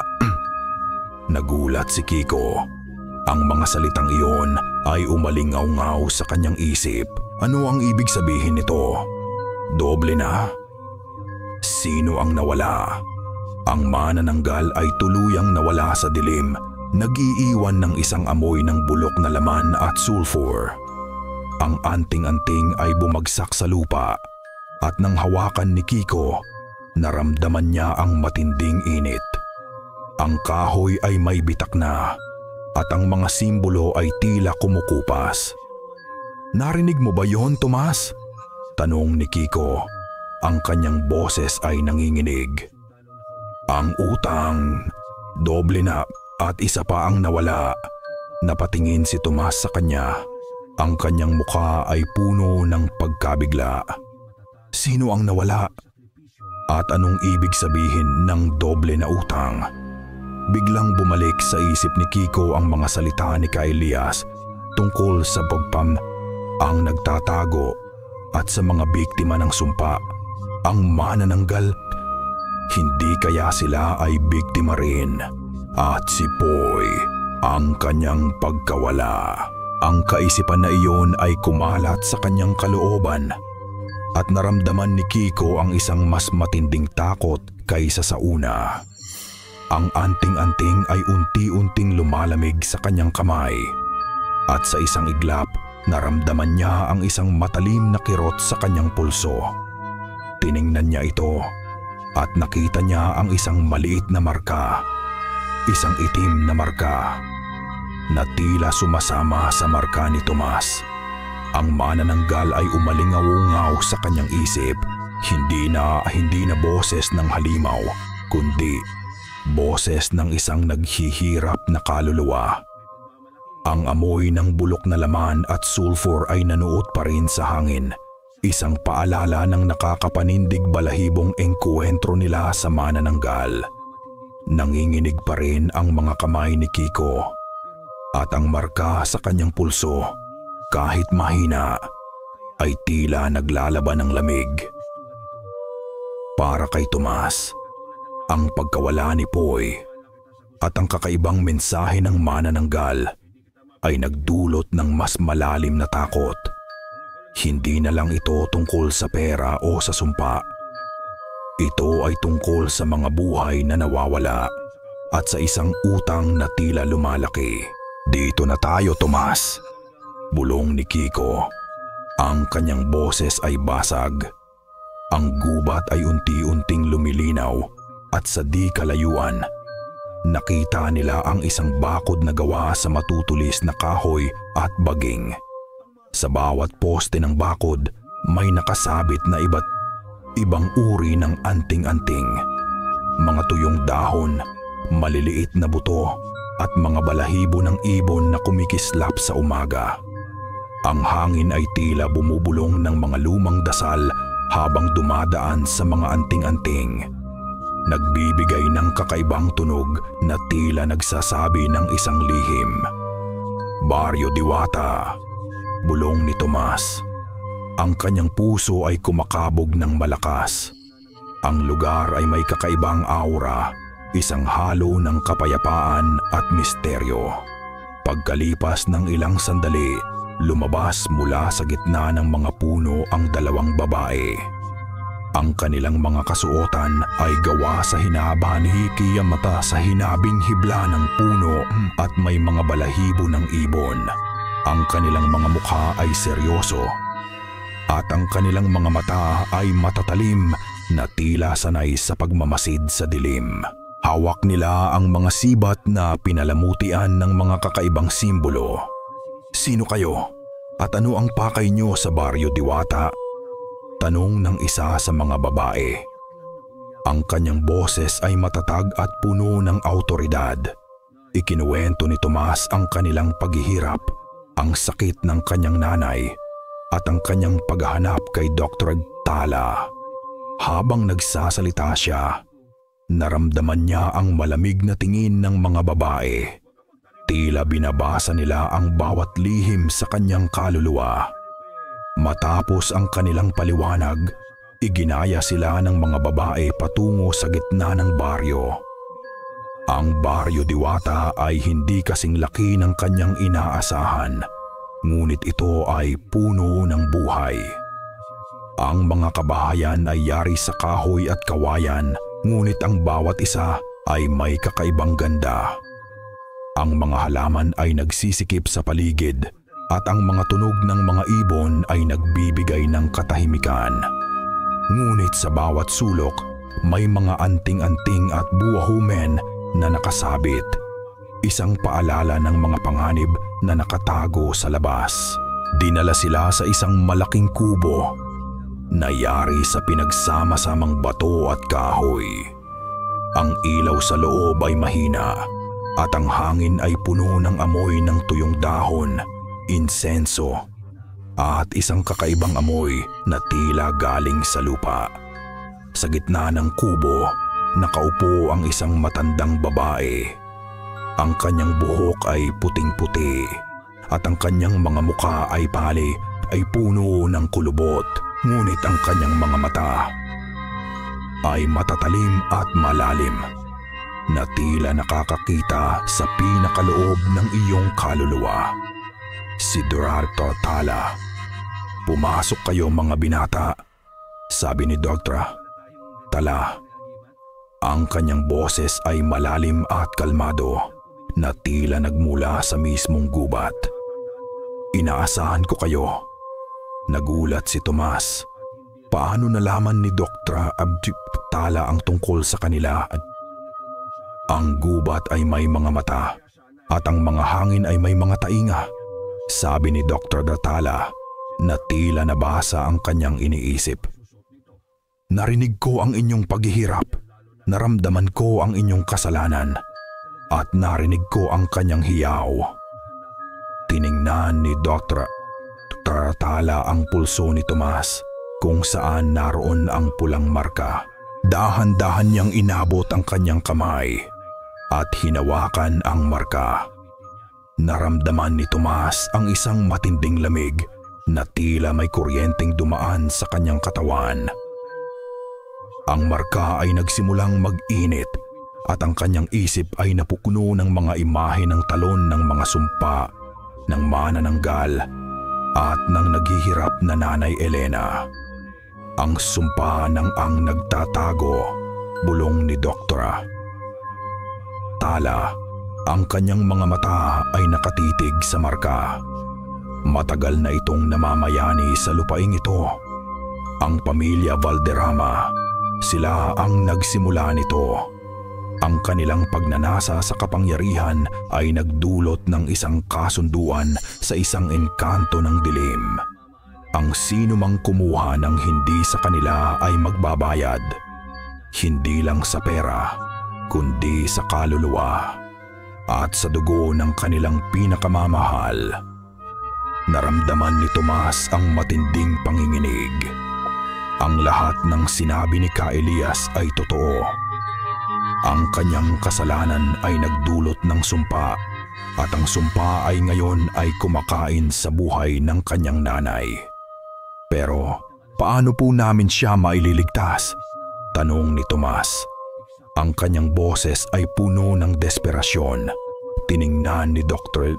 Nagulat si Kiko. Ang mga salitang iyon ay umalingaw-ngaw sa kanyang isip. Ano ang ibig sabihin nito? Doble na? Sino ang nawala? Ang manananggal ay tuluyang nawala sa dilim, nag-iiwan ng isang amoy ng bulok na laman at sulfur. Ang anting-anting ay bumagsak sa lupa at nang hawakan ni Kiko, naramdaman niya ang matinding init. Ang kahoy ay may bitak na at ang mga simbolo ay tila kumukupas. Narinig mo ba yon, Tomas? Tanong ni Kiko. Ang kanyang boses ay nanginginig. Ang utang, doble na at isa pa ang nawala. Napatingin si Tomas sa kanya. Ang kanyang mukha ay puno ng pagkabigla. Sino ang nawala? At anong ibig sabihin ng doble na utang? Biglang bumalik sa isip ni Kiko ang mga salita ni Elias tungkol sa pagpam ang nagtatago at sa mga biktima ng sumpa. Ang manananggal, hindi kaya sila ay biktima rin? At si Poy, ang kanyang pagkawala. Ang kaisipan na iyon ay kumalat sa kanyang kalooban at naramdaman ni Kiko ang isang mas matinding takot kaysa sa una. Ang anting-anting ay unti-unting lumalamig sa kanyang kamay at sa isang iglap naramdaman niya ang isang matalim na kirot sa kanyang pulso. Tiningnan niya ito at nakita niya ang isang maliit na marka, isang itim na marka na tila sumasama sa marka ni Tomas. Ang manananggal ay umalingaw-ngaw sa kanyang isip, hindi na boses ng halimaw, kundi boses ng isang naghihirap na kaluluwa. Ang amoy ng bulok na laman at sulfur ay nanuot pa rin sa hangin, isang paalala ng nakakapanindig balahibong engkwentro nila sa manananggal. Nanginginig pa rin ang mga kamay ni Kiko at ang marka sa kanyang pulso, kahit mahina, ay tila naglalaban ng lamig. Para kay Tomas, ang pagkawala ni Poy at ang kakaibang mensahe ng manananggal ay nagdulot ng mas malalim na takot. Hindi na lang ito tungkol sa pera o sa sumpa. Ito ay tungkol sa mga buhay na nawawala at sa isang utang na tila lumalaki. Dito na tayo, Tomas. Bulong ni Kiko. Ang kanyang boses ay basag. Ang gubat ay unti-unting lumilinaw at sa di kalayuan, nakita nila ang isang bakod na gawa sa matutulis na kahoy at baging. Sa bawat poste ng bakod, may nakasabit na iba't ibang uri ng anting-anting. Mga tuyong dahon, maliliit na buto at mga balahibo ng ibon na kumikislap sa umaga. Ang hangin ay tila bumubulong ng mga lumang dasal habang dumadaan sa mga anting-anting. Nagbibigay ng kakaibang tunog na tila nagsasabi ng isang lihim. Baryo Diwata, bulong ni Tomas. Ang kanyang puso ay kumakabog ng malakas. Ang lugar ay may kakaibang aura, isang halo ng kapayapaan at misteryo. Pagkalipas ng ilang sandali, lumabas mula sa gitna ng mga puno ang dalawang babae. Ang kanilang mga kasuotan ay gawa sa hinaba ni hiki ang mata sa hinabing hibla ng puno at may mga balahibo ng ibon. Ang kanilang mga mukha ay seryoso at ang kanilang mga mata ay matatalim na tila sanay sa pagmamasid sa dilim. Hawak nila ang mga sibat na pinalamutian ng mga kakaibang simbolo. Sino kayo? At ano ang pakay nyo sa Baryo Diwata? Tanong ng isa sa mga babae. Ang kanyang boses ay matatag at puno ng autoridad. Ikinuwento ni Tomas ang kanilang paghihirap, ang sakit ng kanyang nanay, at ang kanyang paghahanap kay Dr. Tala. Habang nagsasalita siya, naramdaman niya ang malamig na tingin ng mga babae. Tila binabasa nila ang bawat lihim sa kanyang kaluluwa. Matapos ang kanilang paliwanag, iginaya sila ng mga babae patungo sa gitna ng baryo. Ang Baryo Diwata ay hindi kasing laki ng kanyang inaasahan, ngunit ito ay puno ng buhay. Ang mga kabahayan ay yari sa kahoy at kawayan, ngunit ang bawat isa ay may kakaibang ganda. Ang mga halaman ay nagsisikip sa paligid at ang mga tunog ng mga ibon ay nagbibigay ng katahimikan. Ngunit sa bawat sulok, may mga anting-anting at buwahumen na nakasabit, isang paalala ng mga panganib na nakatago sa labas. Dinala sila sa isang malaking kubo na yari sa pinagsama-samang bato at kahoy. Ang ilaw sa loob ay mahina at ang hangin ay puno ng amoy ng tuyong dahon, insenso, at isang kakaibang amoy na tila galing sa lupa. Sa gitna ng kubo, nakaupo ang isang matandang babae. Ang kanyang buhok ay puting-puti at ang kanyang mga mukha ay puno ng kulubot, ngunit ang kanyang mga mata ay matatalim at malalim na tila nakakakita sa pinakaloob ng iyong kaluluwa. Si Dr. Tala. Pumasok kayo mga binata, sabi ni Dr. Tala. Ang kanyang boses ay malalim at kalmado na tila nagmula sa mismong gubat. Inaasahan ko kayo. Nagulat si Tomas. Paano nalaman ni Dr. Tala ang tungkol sa kanila? Ang gubat ay may mga mata at ang mga hangin ay may mga tainga, sabi ni Dr. Tala na tila nabasa ang kanyang iniisip. Narinig ko ang inyong paghihirap, naramdaman ko ang inyong kasalanan, at narinig ko ang kanyang hiyaw. Tiningnan ni Dr. Tala ang pulso ni Tomas kung saan naroon ang pulang marka. Dahan-dahan niyang inabot ang kanyang kamay at hinawakan ang marka. Naramdaman ni Tomas ang isang matinding lamig na tila may kuryenteng dumaan sa kanyang katawan. Ang marka ay nagsimulang mag-init at ang kanyang isip ay napupuno ng mga imahe ng talon ng mga sumpa, ng manananggal at ng naghihirap na Nanay Elena. Ang sumpa ng ang nagtatago, bulong ni Doktora Tala. Ang kanyang mga mata ay nakatitig sa marka. Matagal na itong namamayani sa lupaing ito. Ang pamilya Valderrama, sila ang nagsimula nito. Ang kanilang pagnanasa sa kapangyarihan ay nagdulot ng isang kasunduan sa isang engkanto ng dilim. Ang sino mang kumuha ng hindi sa kanila ay magbabayad. Hindi lang sa pera, kundi sa kaluluwa at sa dugo ng kanilang pinakamamahal. Naramdaman ni Tomas ang matinding panginginig. Ang lahat ng sinabi ni Ka Elias ay totoo. Ang kanyang kasalanan ay nagdulot ng sumpa at ang sumpa ay ngayon ay kumakain sa buhay ng kanyang nanay. Pero paano po namin siya maililigtas? Tanong ni Tomas. Ang kanyang boses ay puno ng desperasyon. Tiningnan ni Dr.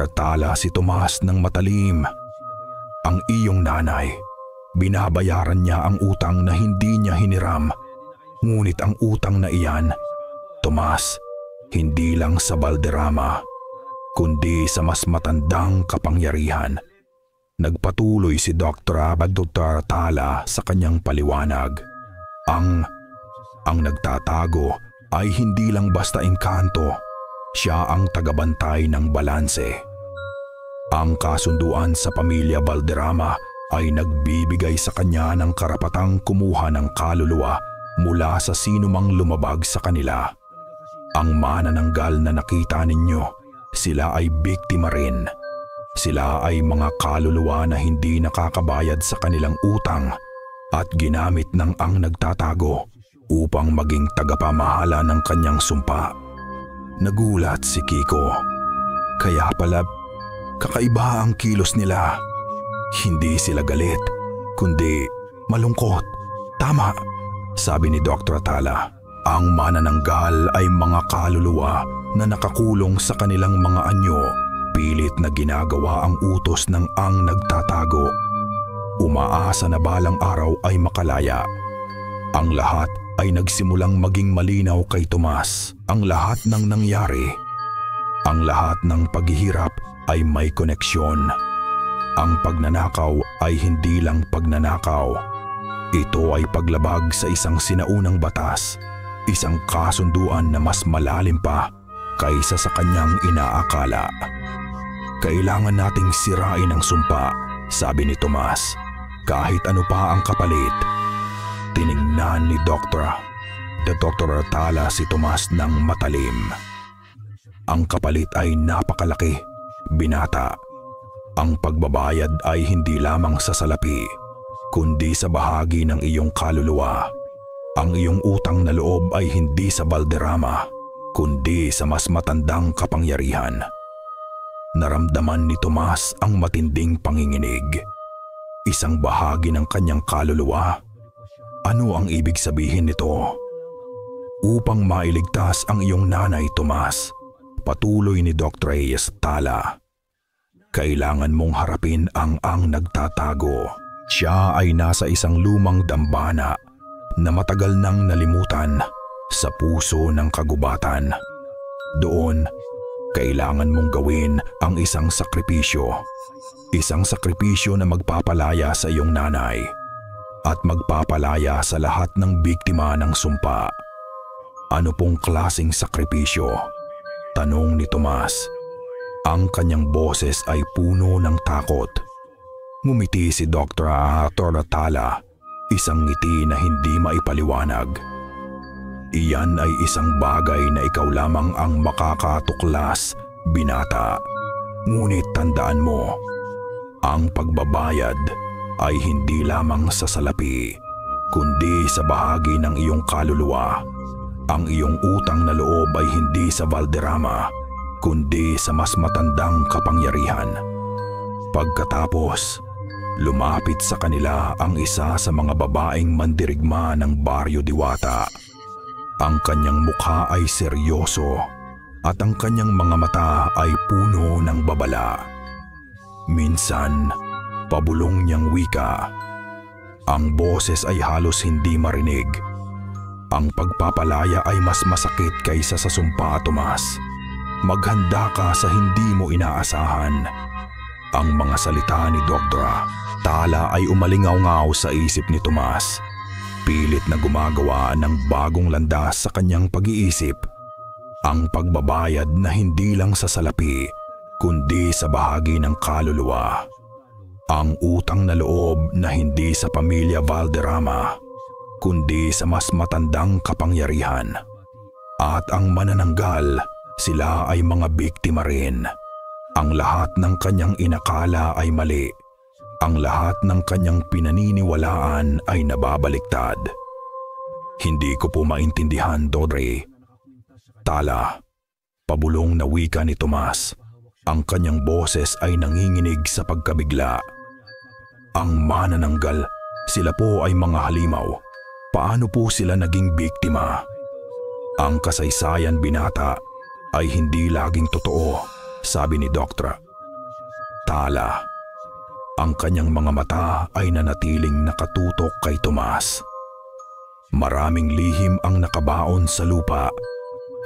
Atala si Tomas ng matalim. Ang iyong nanay, binabayaran niya ang utang na hindi niya hiniram. Ngunit ang utang na iyan, Tomas, hindi lang sa Valderrama, kundi sa mas matandang kapangyarihan. Nagpatuloy si Dr. Atala sa kanyang paliwanag. Ang nagtatago ay hindi lang basta engkanto, siya ang tagabantay ng balanse. Ang kasunduan sa pamilya Valderrama ay nagbibigay sa kanya ng karapatang kumuha ng kaluluwa mula sa sinumang lumabag sa kanila. Ang manananggal na nakita ninyo, sila ay biktima rin. Sila ay mga kaluluwa na hindi nakakabayad sa kanilang utang at ginamit ng ang nagtatago upang maging tagapamahala ng kanyang sumpa. Nagulat si Kiko. Kaya pala, kakaiba ang kilos nila. Hindi sila galit, kundi malungkot. Tama, sabi ni Dr. Atala. Ang manananggal ay mga kaluluwa na nakakulong sa kanilang mga anyo, pilit na ginagawa ang utos ng ang nagtatago. Umaasa na balang araw ay makalaya. Ang lahat ay nagsimulang maging malinaw kay Tomas. Ang lahat ng nangyari, ang lahat ng paghihirap ay may koneksyon. Ang pagnanakaw ay hindi lang pagnanakaw. Ito ay paglabag sa isang sinaunang batas, isang kasunduan na mas malalim pa kaysa sa kanyang inaakala. Kailangan nating sirain ang sumpa, sabi ni Tomas, kahit ano pa ang kapalit. Tiningnan ni Dr. Atala si Tomas ng matalim. Ang kapalit ay napakalaki, binata. Ang pagbabayad ay hindi lamang sa salapi, kundi sa bahagi ng iyong kaluluwa. Ang iyong utang na loob ay hindi sa Valderrama, kundi sa mas matandang kapangyarihan. Naramdaman ni Tomas ang matinding panginginig. Isang bahagi ng kanyang kaluluwa. Ano ang ibig sabihin nito? Upang mailigtas ang iyong nanay, Tomas, patuloy ni Dr. Atala, kailangan mong harapin ang nagtatago. Siya ay nasa isang lumang dambana na matagal nang nalimutan sa puso ng kagubatan. Doon, kailangan mong gawin ang isang sakripisyo. Isang sakripisyo na magpapalaya sa iyong nanay at magpapalaya sa lahat ng biktima ng sumpa. Ano pong klaseng sakripisyo? Tanong ni Tomas. Ang kanyang boses ay puno ng takot. Ngumiti si Dr. Atala, isang ngiti na hindi maipaliwanag. Iyan ay isang bagay na ikaw lamang ang makakatuklas, binata. Ngunit tandaan mo, ang pagbabayad ay hindi lamang sa salapi, kundi sa bahagi ng iyong kaluluwa. Ang iyong utang na loob ay hindi sa Valderrama, kundi sa mas matandang kapangyarihan. Pagkatapos, lumapit sa kanila ang isa sa mga babaeng mandirigma ng Baryo Diwata. Ang kanyang mukha ay seryoso at ang kanyang mga mata ay puno ng babala. Minsan, pabulong niyang wika. Ang boses ay halos hindi marinig. Ang pagpapalaya ay mas masakit kaysa sa sumpa, Tomas. Maghanda ka sa hindi mo inaasahan. Ang mga salita ni Doktora Tala ay umalingaw-ngaw sa isip ni Tomas. Pilit na gumagawa ng bagong landas sa kanyang pag-iisip. Ang pagbabayad na hindi lang sa salapi, kundi sa bahagi ng kaluluwa. Ang utang na loob na hindi sa pamilya Valderrama, kundi sa mas matandang kapangyarihan. At ang manananggal, sila ay mga biktima rin. Ang lahat ng kanyang inakala ay mali. Ang lahat ng kanyang pinaniniwalaan ay nababaliktad. Hindi ko po maintindihan, Dodre. Tala, pabulong na wika ni Tomas. Ang kanyang boses ay nanginginig sa pagkabigla. Ang manananggal, sila po ay mga halimaw. Paano po sila naging biktima? Ang kasaysayan, binata, ay hindi laging totoo, sabi ni Doktora Tala. Ang kanyang mga mata ay nanatiling nakatutok kay Tomas. Maraming lihim ang nakabaon sa lupa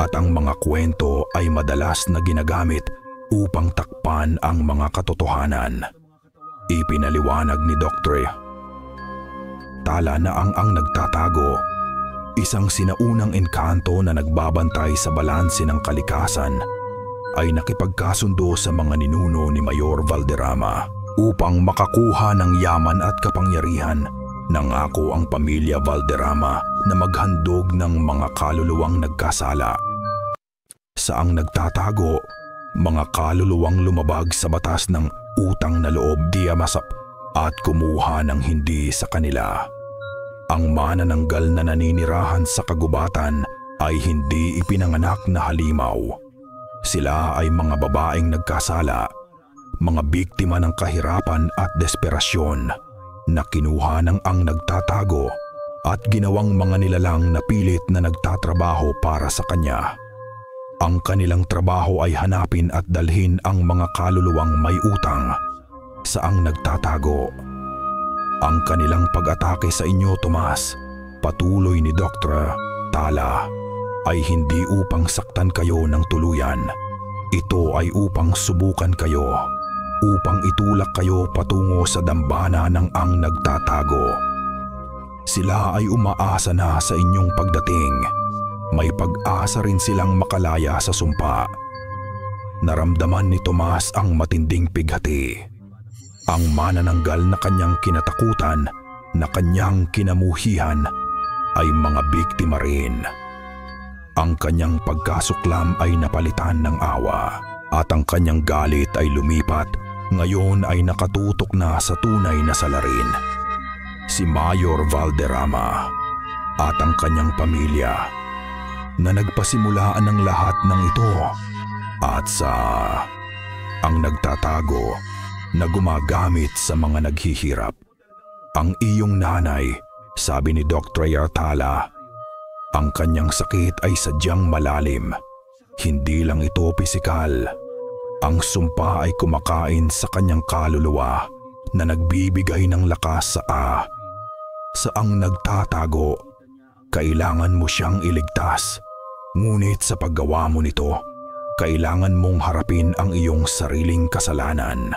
at ang mga kwento ay madalas na ginagamit upang takpan ang mga katotohanan. Ipinaliwanag ni Dr. Tala na ang nagtatago, isang sinaunang engkanto na nagbabantay sa balanse ng kalikasan, ay nakipagkasundo sa mga ninuno ni Mayor Valderrama. Upang makakuha ng yaman at kapangyarihan, nangako ang pamilya Valderrama na maghandog ng mga kaluluwang nagkasala. Saang nagtatago, mga kaluluwang lumabag sa batas ng utang na loob diamasap at kumuha ng hindi sa kanila. Ang manananggal na naninirahan sa kagubatan ay hindi ipinanganak na halimaw. Sila ay mga babaeng nagkasala, mga biktima ng kahirapan at desperasyon na kinuha ng ang nagtatago at ginawang mga nilalang na pilit na nagtatrabaho para sa kanya. Ang kanilang trabaho ay hanapin at dalhin ang mga kaluluwang may utang sa ang nagtatago. Ang kanilang pag-atake sa inyo, Tomas, patuloy ni Dr. Tala, ay hindi upang saktan kayo ng tuluyan. Ito ay upang subukan kayo, upang itulak kayo patungo sa dambana ng ang nagtatago. Sila ay umaasa na sa inyong pagdating. May pag-asa rin silang makalaya sa sumpa. Naramdaman ni Tomas ang matinding pighati. Ang manananggal na kanyang kinatakutan, na kanyang kinamuhihan, ay mga biktima rin. Ang kanyang pagkasuklam ay napalitan ng awa, at ang kanyang galit ay lumipat. Ngayon ay nakatutok na sa tunay na salarin, si Mayor Valderrama at ang kanyang pamilya, na nagpasimulaan ng lahat ng ito, at sa ang nagtatago na gumagamit sa mga naghihirap. Ang iyong nanay, sabi ni Dr. Tala, ang kanyang sakit ay sadyang malalim. Hindi lang ito pisikal. Ang sumpa ay kumakain sa kanyang kaluluwa na nagbibigay ng lakas sa Saang nagtatago, kailangan mo siyang iligtas. Ngunit sa paggawa mo nito, kailangan mong harapin ang iyong sariling kasalanan.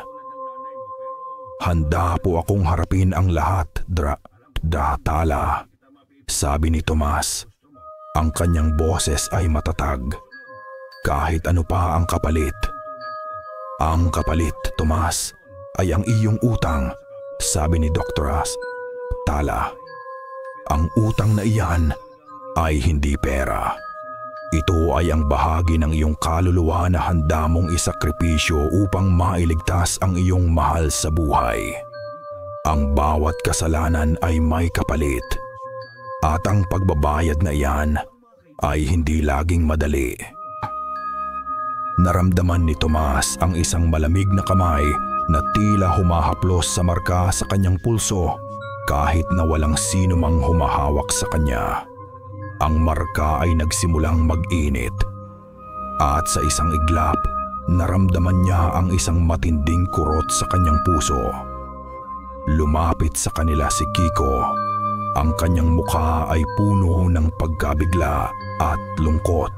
Handa po akong harapin ang lahat, Tala, sabi ni Tomas. Ang kanyang boses ay matatag. Kahit ano pa ang kapalit. Ang kapalit, Tomas, ay ang iyong utang, sabi ni Dr. Tala. Ang utang na iyan ay hindi pera. Ito ay ang bahagi ng iyong kaluluwa na handa mong isakripisyo upang mailigtas ang iyong mahal sa buhay. Ang bawat kasalanan ay may kapalit, at ang pagbabayad na iyan ay hindi laging madali. Naramdaman ni Tomas ang isang malamig na kamay na tila humahaplos sa marka sa kanyang pulso kahit na walang sino mang humahawak sa kanya. Ang marka ay nagsimulang mag-init at sa isang iglap naramdaman niya ang isang matinding kurot sa kanyang puso. Lumapit sa kanila si Kiko. Ang kanyang mukha ay puno ng pagkabigla at lungkot.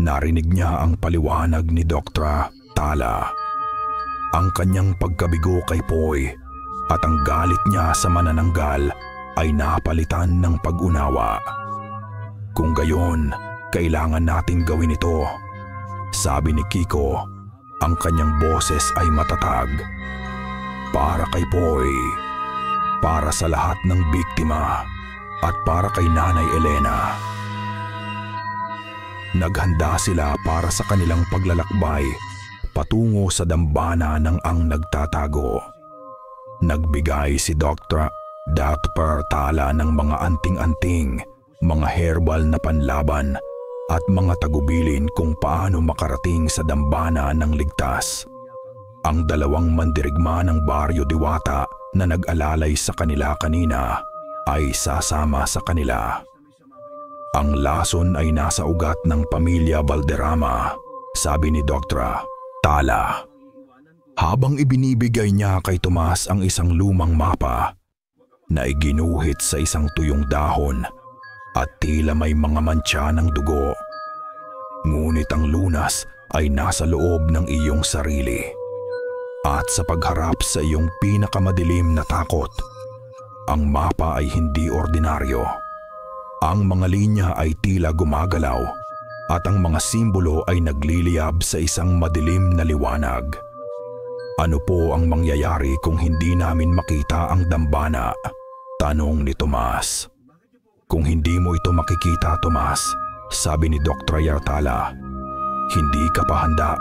Narinig niya ang paliwanag ni Dr. Tala. ang kanyang pagkabigo kay Poy at ang galit niya sa manananggal ay napalitan ng pag-unawa. Kung gayon, kailangan nating gawin ito, sabi ni Kiko. Ang kanyang boses ay matatag. Para kay Poy, para sa lahat ng biktima, at para kay Nanay Elena. Naghanda sila para sa kanilang paglalakbay patungo sa dambana ng Ang Nagtatago. Nagbigay si Dr. Tala ng mga anting-anting, mga herbal na panlaban at mga tagubilin kung paano makarating sa dambana ng ligtas. Ang dalawang mandirigma ng Baryo Diwata na nag-alalay sa kanila kanina ay sasama sa kanila. Ang lason ay nasa ugat ng pamilya Valderrama, sabi ni Dr. Tala. Habang ibinibigay niya kay Tomas ang isang lumang mapa na iginuhit sa isang tuyong dahon at tila may mga mantsa ng dugo. Ngunit ang lunas ay nasa loob ng iyong sarili. At sa pagharap sa iyong pinakamadilim na takot, ang mapa ay hindi ordinaryo. Ang mga linya ay tila gumagalaw at ang mga simbolo ay nagliliyab sa isang madilim na liwanag. Ano po ang mangyayari kung hindi namin makita ang dambana? Tanong ni Tomas. Kung hindi mo ito makikita, Tomas, sabi ni Dr. Yartala, hindi ka pa handa.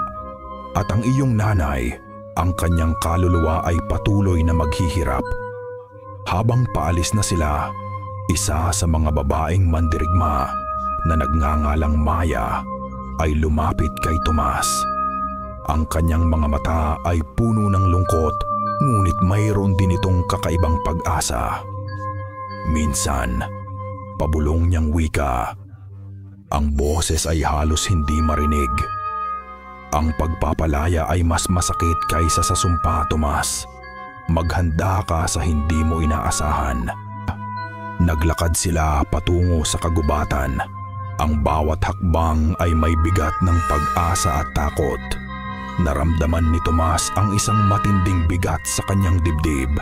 At ang iyong nanay, ang kanyang kaluluwa ay patuloy na maghihirap. Habang paalis na sila, isa sa mga babaeng mandirigma na nagngangalang Maya ay lumapit kay Tomas. Ang kanyang mga mata ay puno ng lungkot, ngunit mayroon din itong kakaibang pag-asa. Minsan, pabulong niyang wika. Ang boses ay halos hindi marinig. Ang pagpapalaya ay mas masakit kaysa sa sumpa, Tomas. Maghanda ka sa hindi mo inaasahan. Naglakad sila patungo sa kagubatan. Ang bawat hakbang ay may bigat ng pag-asa at takot. Naramdaman ni Tomas ang isang matinding bigat sa kanyang dibdib.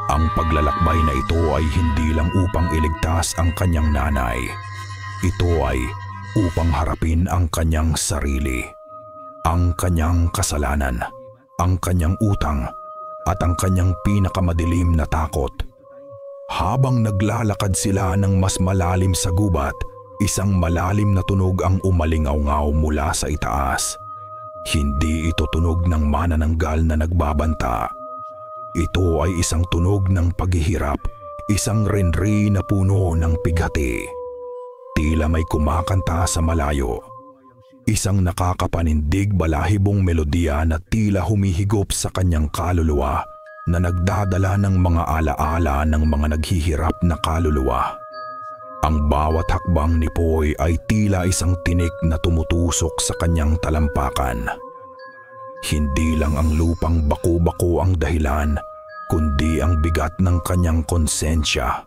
Ang paglalakbay na ito ay hindi lang upang iligtas ang kanyang nanay. Ito ay upang harapin ang kanyang sarili, ang kanyang kasalanan, ang kanyang utang, at ang kanyang pinakamadilim na takot. Habang naglalakad sila ng mas malalim sa gubat, isang malalim na tunog ang umalingaw-ngaw mula sa itaas. Hindi ito tunog ng manananggal na nagbabanta. Ito ay isang tunog ng paghihirap, isang renri na puno ng pighati. Tila may kumakanta sa malayo. Isang nakakapanindig balahibong melodiya na tila humihigop sa kanyang kaluluwa na nagdadala ng mga alaala ng mga naghihirap na kaluluwa. Ang bawat hakbang ni Poy ay tila isang tinik na tumutusok sa kanyang talampakan. Hindi lang ang lupang baku-bako ang dahilan, kundi ang bigat ng kanyang konsensya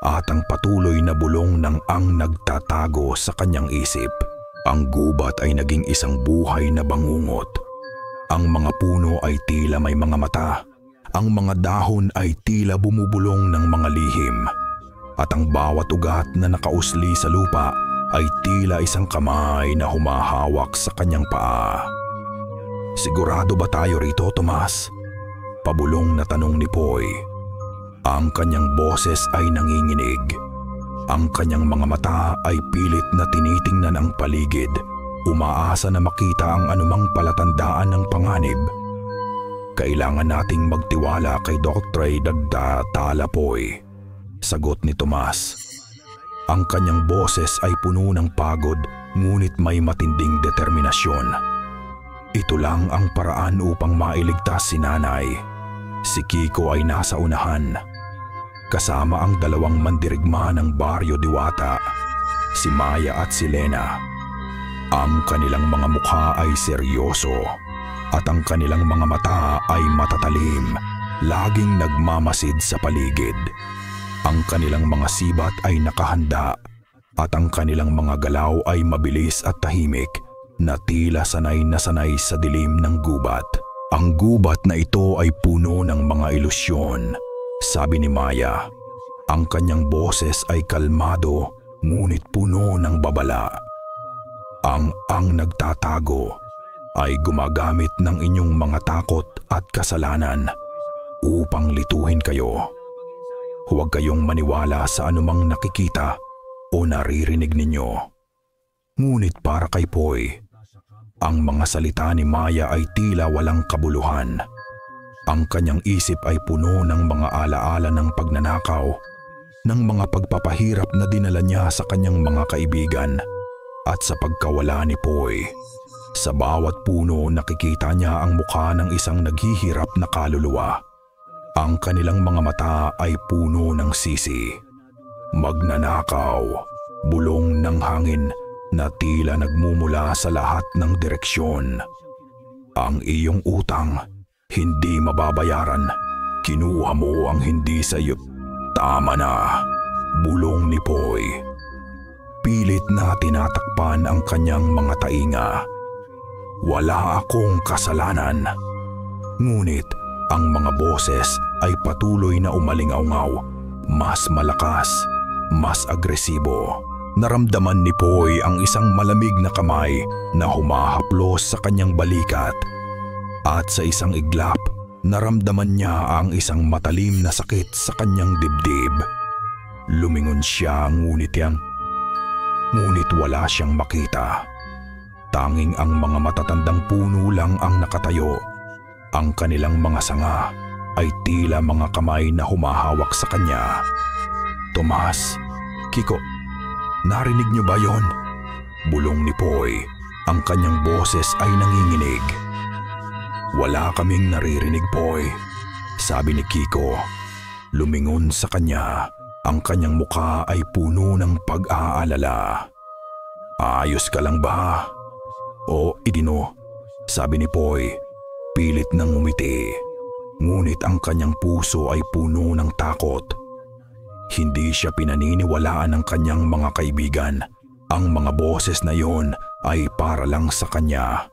at ang patuloy na bulong ng Ang Nagtatago sa kanyang isip. Ang gubat ay naging isang buhay na bangungot. Ang mga puno ay tila may mga mata. Ang mga dahon ay tila bumubulong ng mga lihim. At ang bawat ugat na nakausli sa lupa ay tila isang kamay na humahawak sa kanyang paa. Sigurado ba tayo rito, Tomas? Pabulong na tanong ni Poy. Ang kanyang boses ay nanginginig. Ang kanyang mga mata ay pilit na tinitingnan ang paligid, umaasa na makita ang anumang palatandaan ng panganib. Kailangan nating magtiwala kay Dr. Tala, Poy, sagot ni Tomas. Ang kanyang boses ay puno ng pagod, ngunit may matinding determinasyon. Ito lang ang paraan upang mailigtas si nanay. Si Kiko ay nasa unahan, kasama ang dalawang mandirigma ng Baryo Diwata, si Maya at si Lena. Ang kanilang mga mukha ay seryoso at ang kanilang mga mata ay matatalim, laging nagmamasid sa paligid. Ang kanilang mga sibat ay nakahanda at ang kanilang mga galaw ay mabilis at tahimik na tila sanay na sanay sa dilim ng gubat. Ang gubat na ito ay puno ng mga ilusyon, sabi ni Maya. Ang kanyang boses ay kalmado ngunit puno ng babala. Ang nagtatago ay gumagamit ng inyong mga takot at kasalanan upang lituhin kayo. Huwag kayong maniwala sa anumang nakikita o naririnig ninyo. Ngunit para kay Poy, ang mga salita ni Maya ay tila walang kabuluhan. Ang kanyang isip ay puno ng mga alaala ng pagnanakaw, ng mga pagpapahirap na dinala niya sa kanyang mga kaibigan at sa pagkawala ni Poy. Sa bawat puno nakikita niya ang mukha ng isang naghihirap na kaluluwa. Ang kanilang mga mata ay puno ng sisi. Magnanakaw, bulong ng hangin na tila nagmumula sa lahat ng direksyon. Ang iyong utang, hindi mababayaran. Kinuha mo ang hindi sa iyo. Tama na, bulong ni Poy. Pilit na tinatakpan ang kanyang mga tainga. Wala akong kasalanan. Ngunit ang mga boses ay patuloy na umalingaw-ngaw, mas malakas, mas agresibo. Naramdaman ni Poy ang isang malamig na kamay na humahaplos sa kanyang balikat. At sa isang iglap, naramdaman niya ang isang matalim na sakit sa kanyang dibdib. Lumingon siya ngunit wala siyang makita. Tanging ang mga matatandang puno lang ang nakatayo. Ang kanilang mga sanga ay tila mga kamay na humahawak sa kanya. Tomas, Kiko, narinig niyo ba yon? Bulong ni Poy. Ang kanyang boses ay nanginginig. Wala kaming naririnig, Poy, sabi ni Kiko. Lumingon sa kanya. Ang kanyang mukha ay puno ng pag-aalala. Ayos ka lang ba? O Idino, sabi ni Poy. Pilit nang umiti. Ngunit ang kanyang puso ay puno ng takot. Hindi siya pinaniniwalaan ng kanyang mga kaibigan. Ang mga boses na yon ay para lang sa kanya.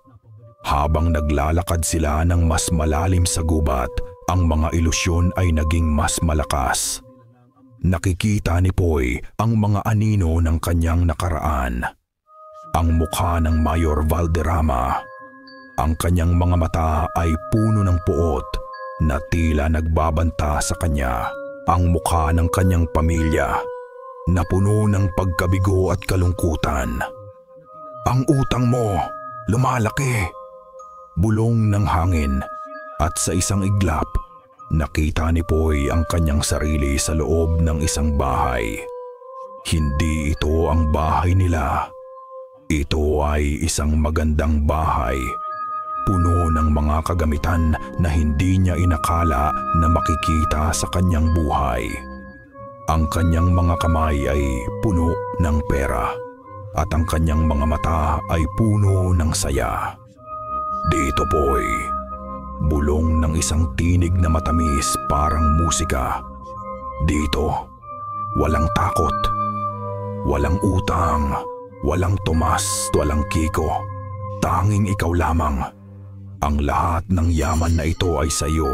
Habang naglalakad sila ng mas malalim sa gubat, ang mga ilusyon ay naging mas malakas. Nakikita ni Poy ang mga anino ng kanyang nakaraan. Ang mukha ng Mayor Valderrama. Ang kanyang mga mata ay puno ng puot na tila nagbabanta sa kanya. Ang mukha ng kanyang pamilya na puno ng pagkabigo at kalungkutan. Ang utang mo, lumalaki. Bulong ng hangin at sa isang iglap, nakita ni Poy ang kanyang sarili sa loob ng isang bahay. Hindi ito ang bahay nila. Ito ay isang magandang bahay. Puno ng mga kagamitan na hindi niya inakala na makikita sa kanyang buhay. Ang kanyang mga kamay ay puno ng pera at ang kanyang mga mata ay puno ng saya. Dito, Poy, bulong ng isang tinig na matamis parang musika. Dito, walang takot, walang utang, walang Tomas, walang Kiko. Tanging ikaw lamang. Ang lahat ng yaman na ito ay sa iyo.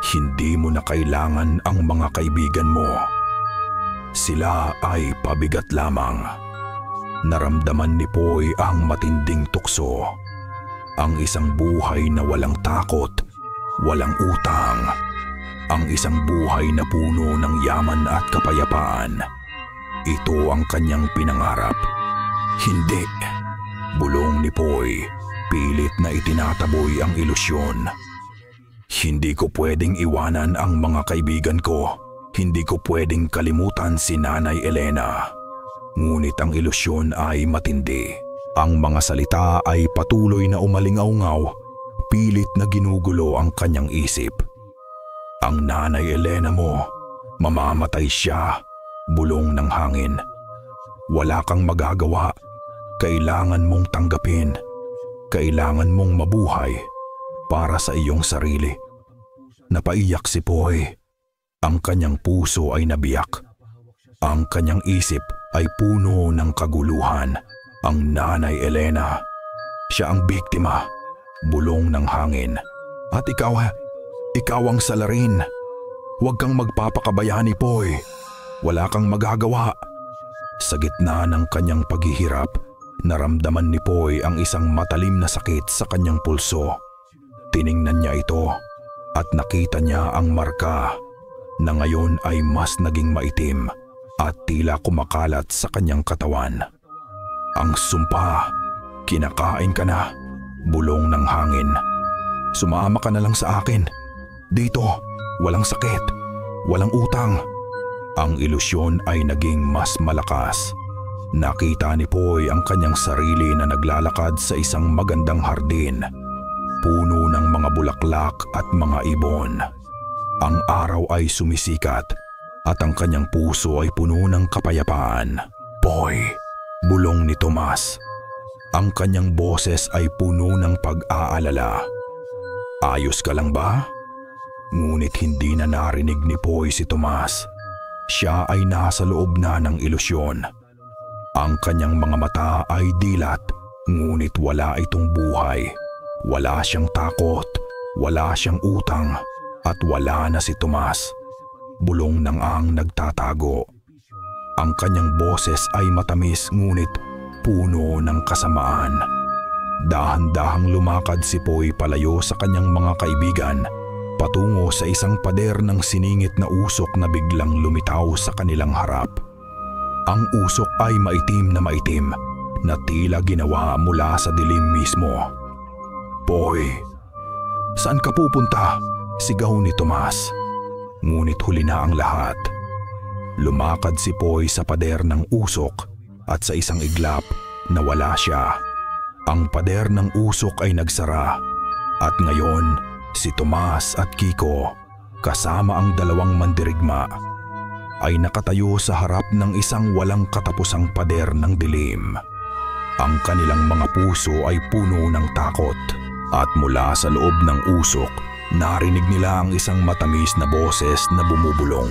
Hindi mo na kailangan ang mga kaibigan mo. Sila ay pabigat lamang. Naramdaman ni Poy ang matinding tukso. Ang isang buhay na walang takot, walang utang. Ang isang buhay na puno ng yaman at kapayapaan. Ito ang kanyang pinangarap. Hindi. Bulong ni Poy. Pilit na itinataboy ang ilusyon. Hindi ko pwedeng iwanan ang mga kaibigan ko. Hindi ko pwedeng kalimutan si Nanay Elena. Ngunit ang ilusyon ay matindi. Ang mga salita ay patuloy na umalingaw-ngaw. Pilit na ginugulo ang kanyang isip. Ang Nanay Elena mo, mamamatay siya. Bulong ng hangin. Wala kang magagawa. Kailangan mong tanggapin. Kailangan mong mabuhay para sa iyong sarili. Napaiyak si Poy. Ang kanyang puso ay nabiyak. Ang kanyang isip ay puno ng kaguluhan. Ang Nanay Elena, siya ang biktima. Bulong ng hangin. At ikaw ang salarin. Huwag kang magpapakabayani, Poy. Wala kang magagawa. Sa gitna ng kanyang paghihirap, naramdaman ni Poy ang isang matalim na sakit sa kanyang pulso. Tiningnan niya ito at nakita niya ang marka na ngayon ay mas naging maitim at tila kumakalat sa kanyang katawan. Ang sumpa, kinakain ka na, bulong ng hangin. Sumama ka na lang sa akin. Dito, walang sakit, walang utang. Ang ilusyon ay naging mas malakas. Nakita ni Poy ang kanyang sarili na naglalakad sa isang magandang hardin, puno ng mga bulaklak at mga ibon. Ang araw ay sumisikat at ang kanyang puso ay puno ng kapayapaan. Poy, bulong ni Tomas. Ang kanyang boses ay puno ng pag-aalala. Ayos ka lang ba? Ngunit hindi na narinig ni Poy si Tomas. Siya ay nasa loob na ng ilusyon. Ang kanyang mga mata ay dilat, ngunit wala itong buhay. Wala siyang takot, wala siyang utang, at wala na si Tomas. Bulong ng ang nagtatago. Ang kanyang boses ay matamis ngunit puno ng kasamaan. Dahan-dahang lumakad si Poy palayo sa kanyang mga kaibigan, patungo sa isang pader ng siningit na usok na biglang lumitaw sa kanilang harap. Ang usok ay maitim na tila ginawa mula sa dilim mismo. Poy, saan ka pupunta? Sigaw ni Tomas. Ngunit huli na ang lahat. Lumakad si Poy sa pader ng usok at sa isang iglap nawala siya. Ang pader ng usok ay nagsara at ngayon si Tomas at Kiko kasama ang dalawang mandirigma ay nakatayo sa harap ng isang walang katapusang pader ng dilim. Ang kanilang mga puso ay puno ng takot at mula sa loob ng usok narinig nila ang isang matamis na boses na bumubulong.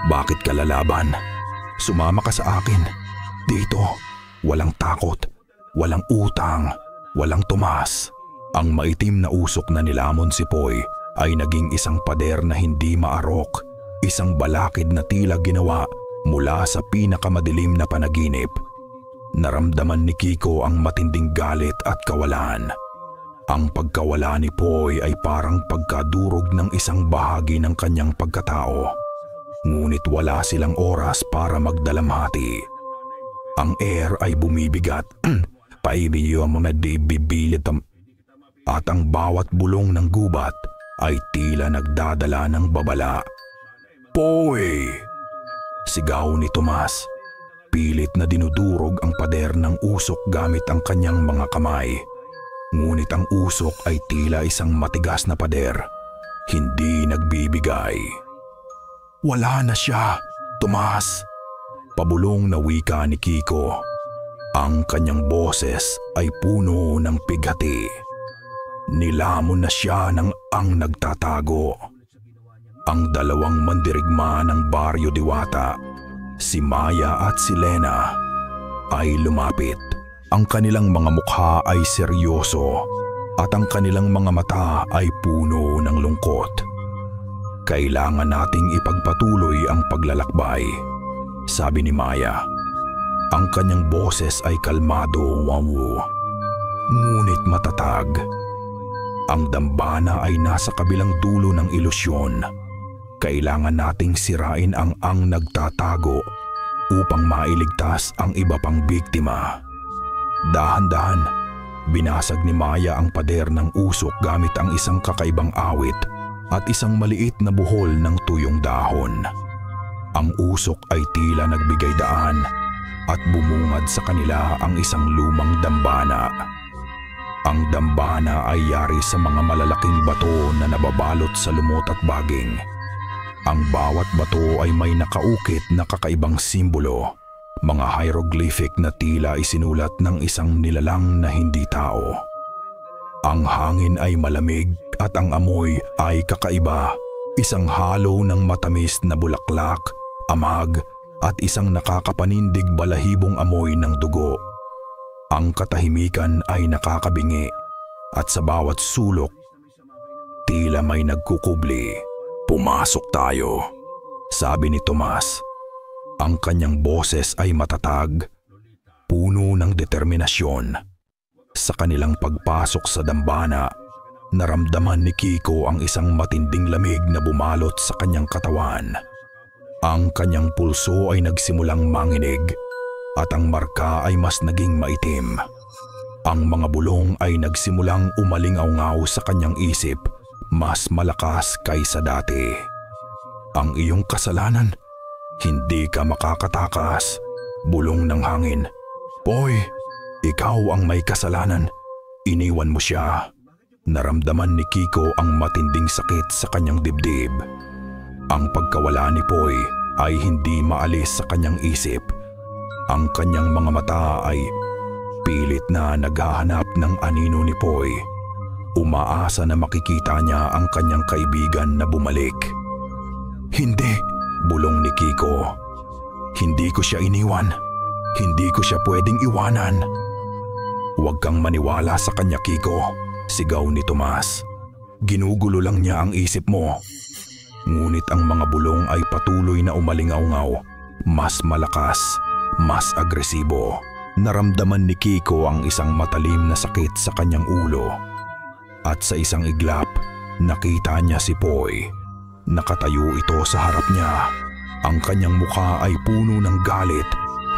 Bakit ka lalaban? Sumama ka sa akin. Dito, walang takot, walang utang, walang Tomas. Ang maitim na usok na nilamon si Poy ay naging isang pader na hindi maarok, isang balakid na tila ginawa mula sa pinakamadilim na panaginip. Naramdaman ni Kiko ang matinding galit at kawalan. Ang pagkawala ni Poy ay parang pagkadurog ng isang bahagi ng kanyang pagkatao. Ngunit wala silang oras para magdalamhati. Ang air ay bumibigat, paibiyo ang mga bibilit at ang bawat bulong ng gubat ay tila nagdadala ng babala. Poy! Sigaw ni Tomas. Pilit na dinudurog ang pader ng usok gamit ang kanyang mga kamay. Ngunit ang usok ay tila isang matigas na pader, hindi nagbibigay. Wala na siya, Tomas. Pabulong na wika ni Kiko. Ang kanyang boses ay puno ng pighati. Nilamon na siya ng ang nagtatago. Ang dalawang mandirigma ng Baryo Diwata, si Maya at si Lena, ay lumapit. Ang kanilang mga mukha ay seryoso at ang kanilang mga mata ay puno ng lungkot. Kailangan nating ipagpatuloy ang paglalakbay, sabi ni Maya. Ang kanyang boses ay kalmado, ngunit matatag. Ang dambana ay nasa kabilang dulo ng ilusyon. Kailangan nating sirain ang nagtatago upang mailigtas ang iba pang biktima. Dahan-dahan, binasag ni Maya ang pader ng usok gamit ang isang kakaibang awit at isang maliit na buhol ng tuyong dahon. Ang usok ay tila nagbigay daan at bumungad sa kanila ang isang lumang dambana. Ang dambana ay yari sa mga malalaking bato na nababalot sa lumot at baging. Ang bawat bato ay may nakaukit na kakaibang simbolo, mga hieroglyphic na tila isinulat ng isang nilalang na hindi tao. Ang hangin ay malamig at ang amoy ay kakaiba, isang halo ng matamis na bulaklak, amag at isang nakakapanindig balahibong amoy ng dugo. Ang katahimikan ay nakakabingi at sa bawat sulok tila may nagkukubli. "Pumasok tayo," sabi ni Tomas. Ang kanyang boses ay matatag, puno ng determinasyon. Sa kanilang pagpasok sa dambana, naramdaman ni Kiko ang isang matinding lamig na bumalot sa kanyang katawan. Ang kanyang pulso ay nagsimulang manginig at ang marka ay mas naging maitim. Ang mga bulong ay nagsimulang umalingaw-ngaw sa kanyang isip, mas malakas kaysa dati. "Ang iyong kasalanan, hindi ka makakatakas," bulong ng hangin. "Poy, ikaw ang may kasalanan. Iniwan mo siya." Naramdaman ni Kiko ang matinding sakit sa kanyang dibdib. Ang pagkawala ni Poy ay hindi maalis sa kanyang isip. Ang kanyang mga mata ay pilit na naghahanap ng anino ni Poy. Umaasa na makikita niya ang kanyang kaibigan na bumalik. "Hindi," bulong ni Kiko. "Hindi ko siya iniwan. Hindi ko siya pwedeng iwanan." "Huwag kang maniwala sa kanya, Kiko," sigaw ni Tomas. "Ginugulo lang niya ang isip mo." Ngunit ang mga bulong ay patuloy na umalingaw-ngaw, mas malakas, mas agresibo. Naramdaman ni Kiko ang isang matalim na sakit sa kanyang ulo. At sa isang iglap, nakita niya si Poy. Nakatayo ito sa harap niya. Ang kanyang mukha ay puno ng galit.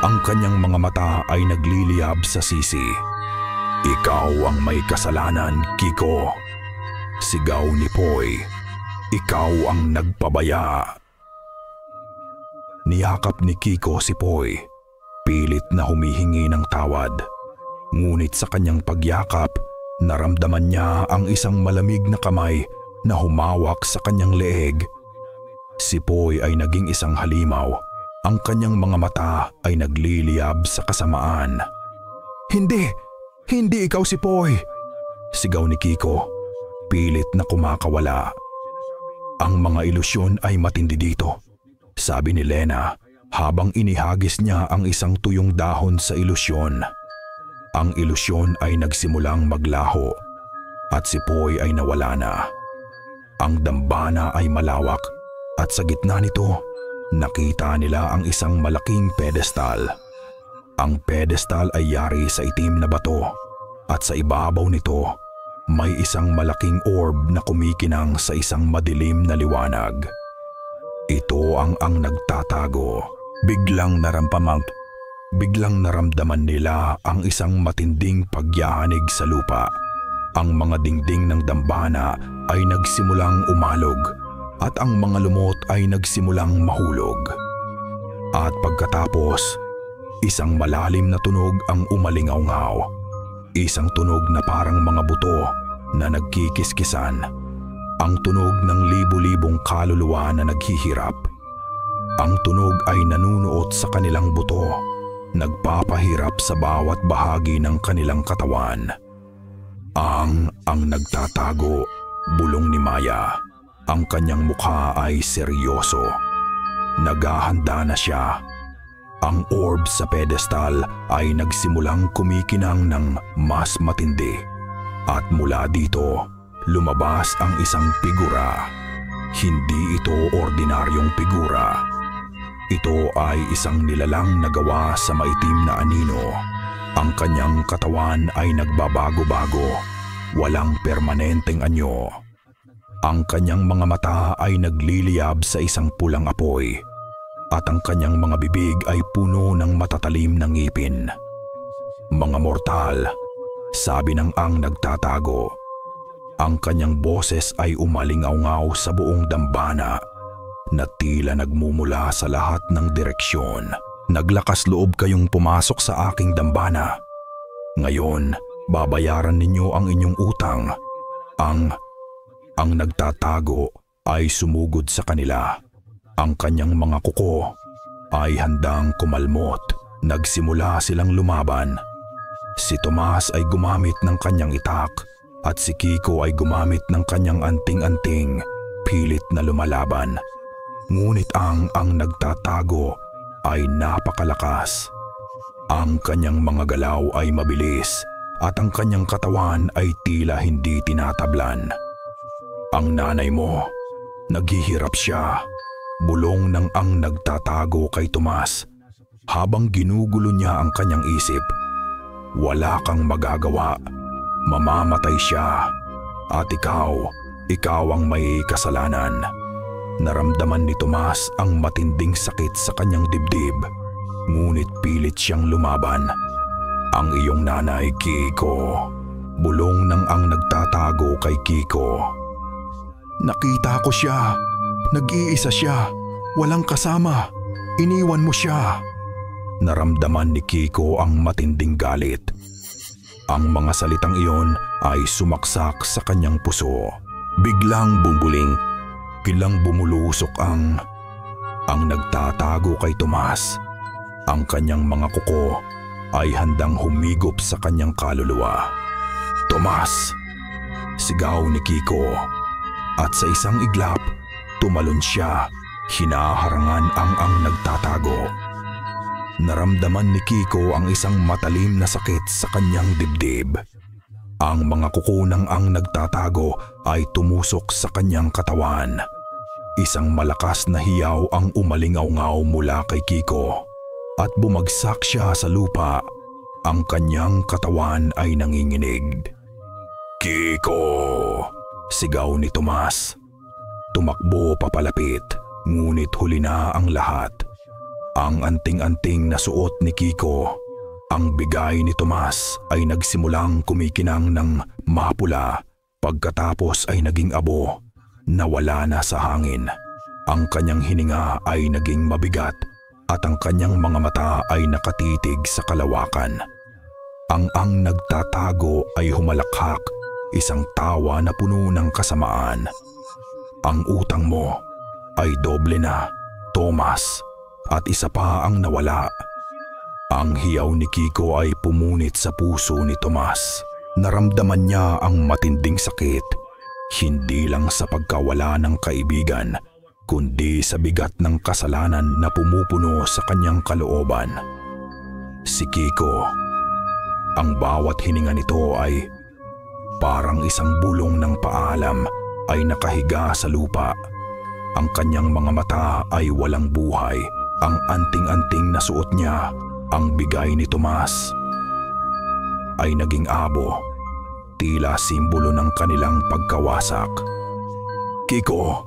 Ang kanyang mga mata ay nagliliyab sa sisi. "Ikaw ang may kasalanan, Kiko," sigaw ni Poy. "Ikaw ang nagpabaya." Niyakap ni Kiko si Poy, pilit na humihingi ng tawad. Ngunit sa kanyang pagyakap, naramdaman niya ang isang malamig na kamay na humawak sa kanyang leeg. Si Poy ay naging isang halimaw. Ang kanyang mga mata ay nagliliyab sa kasamaan. "Hindi! Hindi ikaw si Poy!" sigaw ni Kiko, pilit na kumakawala. "Ang mga ilusyon ay matindi dito," sabi ni Lena habang inihagis niya ang isang tuyong dahon sa ilusyon. Ang ilusyon ay nagsimulang maglaho at si Poy ay nawala na. Ang dambana ay malawak at sa gitna nito, nakita nila ang isang malaking pedestal. Ang pedestal ay yari sa itim na bato at sa ibabaw nito may isang malaking orb na kumikinang sa isang madilim na liwanag. Ito ang nagtatago. Biglang naramdaman nila ang isang matinding pagyanig sa lupa. Ang mga dingding ng dambana ay nagsimulang umalog at ang mga lumot ay nagsimulang mahulog. At pagkatapos, isang malalim na tunog ang umalingaw-ngaw. Isang tunog na parang mga buto na nagkikiskisan. Ang tunog ng libu-libong kaluluwa na naghihirap. Ang tunog ay nanunuot sa kanilang buto, nagpapahirap sa bawat bahagi ng kanilang katawan. Ang nagtatago, bulong ni Maya. Ang kanyang mukha ay seryoso. Naghahanda na siya. Ang orb sa pedestal ay nagsimulang kumikinang ng mas matindi. At mula dito, lumabas ang isang figura. Hindi ito ordinaryong figura. Ito ay isang nilalang na gawa sa maitim na anino. Ang kanyang katawan ay nagbabago-bago, walang permanenteng anyo. Ang kanyang mga mata ay nagliliyab sa isang pulang apoy at ang kanyang mga bibig ay puno ng matatalim na ngipin. "Mga mortal," sabi ng nagtatago. Ang kanyang boses ay umalingaw-ngaw sa buong dambana na tila nagmumula sa lahat ng direksyon. "Naglakas loob kayong pumasok sa aking dambana. Ngayon, babayaran ninyo ang inyong utang." Ang nagtatago ay sumugod sa kanila. Ang kanyang mga kuko ay handang kumalmot. Nagsimula silang lumaban. Si Tomas ay gumamit ng kanyang itak at si Kiko ay gumamit ng kanyang anting-anting, pilit na lumalaban. Ngunit ang nagtatago ay napakalakas. Ang kanyang mga galaw ay mabilis at ang kanyang katawan ay tila hindi tinatablan. Ang nanay mo, naghihirap siya. Bulong ng ang nagtatago kay Tomas habang ginugulo niya ang kanyang isip. Wala kang magagawa. Mamamatay siya. At ikaw ang may kasalanan. Naramdaman ni Tomas ang matinding sakit sa kanyang dibdib. Ngunit pilit siyang lumaban. Ang iyong nanay, Kiko. Bulong ng ang nagtatago kay Kiko. Nakita ko siya. Nag-iisa siya. Walang kasama. Iniwan mo siya. Naramdaman ni Kiko ang matinding galit. Ang mga salitang iyon ay sumaksak sa kanyang puso. Biglang bumuling. Biglang bumulusok ang nagtatago kay Tomas. Ang kanyang mga kuko ay handang humigop sa kanyang kaluluwa. Tomas! Sigaw ni Kiko. At sa isang iglap, tumalon siya. Hinaharangan ang nagtatago. Naramdaman ni Kiko ang isang matalim na sakit sa kanyang dibdib. Ang mga kuko ng ang nagtatago ay tumusok sa kanyang katawan. Isang malakas na hiyaw ang umalingaw-ngaw mula kay Kiko at bumagsak siya sa lupa. Ang kanyang katawan ay nanginginig. Kiko! Sigaw ni Tomas. Tumakbo papalapit, ngunit huli na ang lahat. Ang anting-anting na suot ni Kiko, ang bigay ni Tomas ay nagsimulang kumikinang ng mapula pagkatapos ay naging abo. Nawala na sa hangin. Ang kanyang hininga ay naging mabigat at ang kanyang mga mata ay nakatitig sa kalawakan. Ang nagtatago ay humalakhak, isang tawa na puno ng kasamaan. Ang utang mo ay doble na, Tomas, at isa pa ang nawala. Ang hiyaw ni Kiko ay pumunit sa puso ni Tomas. Naramdaman niya ang matinding sakit. Hindi lang sa pagkawala ng kaibigan, kundi sa bigat ng kasalanan na pumupuno sa kanyang kalooban. Si Kiko, ang bawat hininga nito ay parang isang bulong ng paalam ay nakahiga sa lupa. Ang kanyang mga mata ay walang buhay. Ang anting-anting na suot niya, ang bigay ni Tomas, ay naging abo. Tila simbolo ng kanilang pagkawasak. Kiko!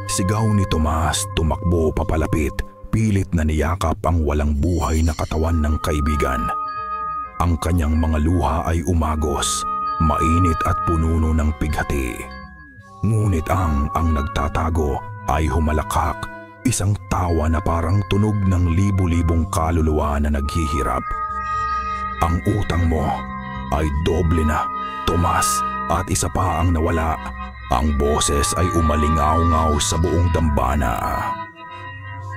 Sigaw ni Tomas, tumakbo papalapit, pilit na niyakap ang walang buhay na katawan ng kaibigan. Ang kanyang mga luha ay umagos, mainit at pununo ng pighati. Ngunit ang nagtatago ay humalakhak, isang tawa na parang tunog ng libu-libong kaluluwa na naghihirap. Ang utang mo ay doble na, Tomas, at isa pa ang nawala. Ang boses ay umalingaw-ngaw sa buong dambana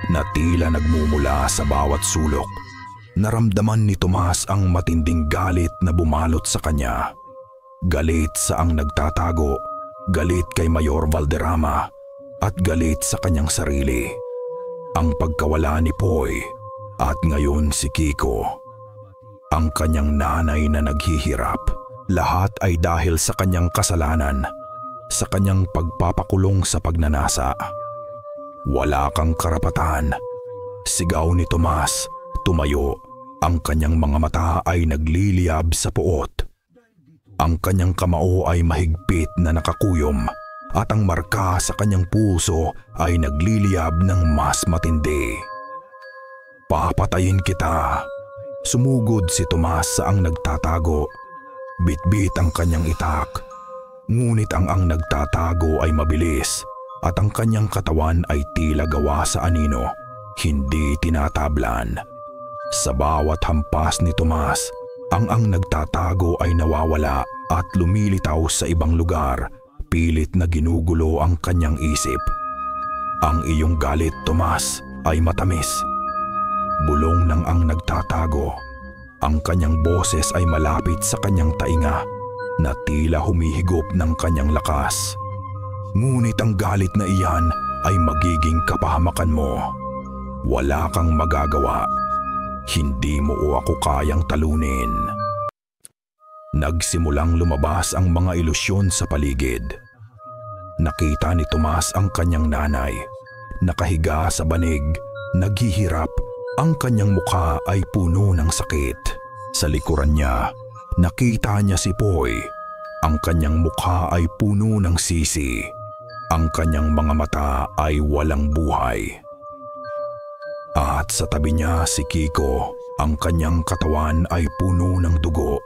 na tila nagmumula sa bawat sulok. Naramdaman ni Tomas ang matinding galit na bumalot sa kanya. Galit sa ang nagtatago, galit kay Mayor Valderrama, at galit sa kanyang sarili. Ang pagkawala ni Poy at ngayon si Kiko. Ang kanyang nanay na naghihirap. Lahat ay dahil sa kanyang kasalanan, sa kanyang pagpapakulong sa pagnanasa. Wala kang karapatan. Sigaw ni Tomas, tumayo. Ang kanyang mga mata ay nagliliyab sa puot. Ang kanyang kamao ay mahigpit na nakakuyom at ang marka sa kanyang puso ay nagliliyab ng mas matindi. Papatayin kita. Sumugod si Tomas sa ang nagtatago. Bitbit ang kanyang itak. Ngunit ang nagtatago ay mabilis at ang kanyang katawan ay tila gawa sa anino, hindi tinatablan. Sa bawat hampas ni Tomas, ang nagtatago ay nawawala at lumilitaw sa ibang lugar, pilit na ginugulo ang kanyang isip. Ang iyong galit, Tomas, ay matamis. Bulong ng ang nagtatago. Ang kanyang boses ay malapit sa kanyang tainga na tila humihigop ng kanyang lakas. Ngunit ang galit na iyan ay magiging kapahamakan mo. Wala kang magagawa. Hindi mo o ako kayang talunin. Nagsimulang lumabas ang mga ilusyon sa paligid. Nakita ni Tomas ang kanyang nanay. Nakahiga sa banig, naghihirap. Ang kanyang mukha ay puno ng sakit. Sa likuran niya, nakita niya si Poy. Ang kanyang mukha ay puno ng sisi. Ang kanyang mga mata ay walang buhay. At sa tabi niya si Kiko. Ang kanyang katawan ay puno ng dugo.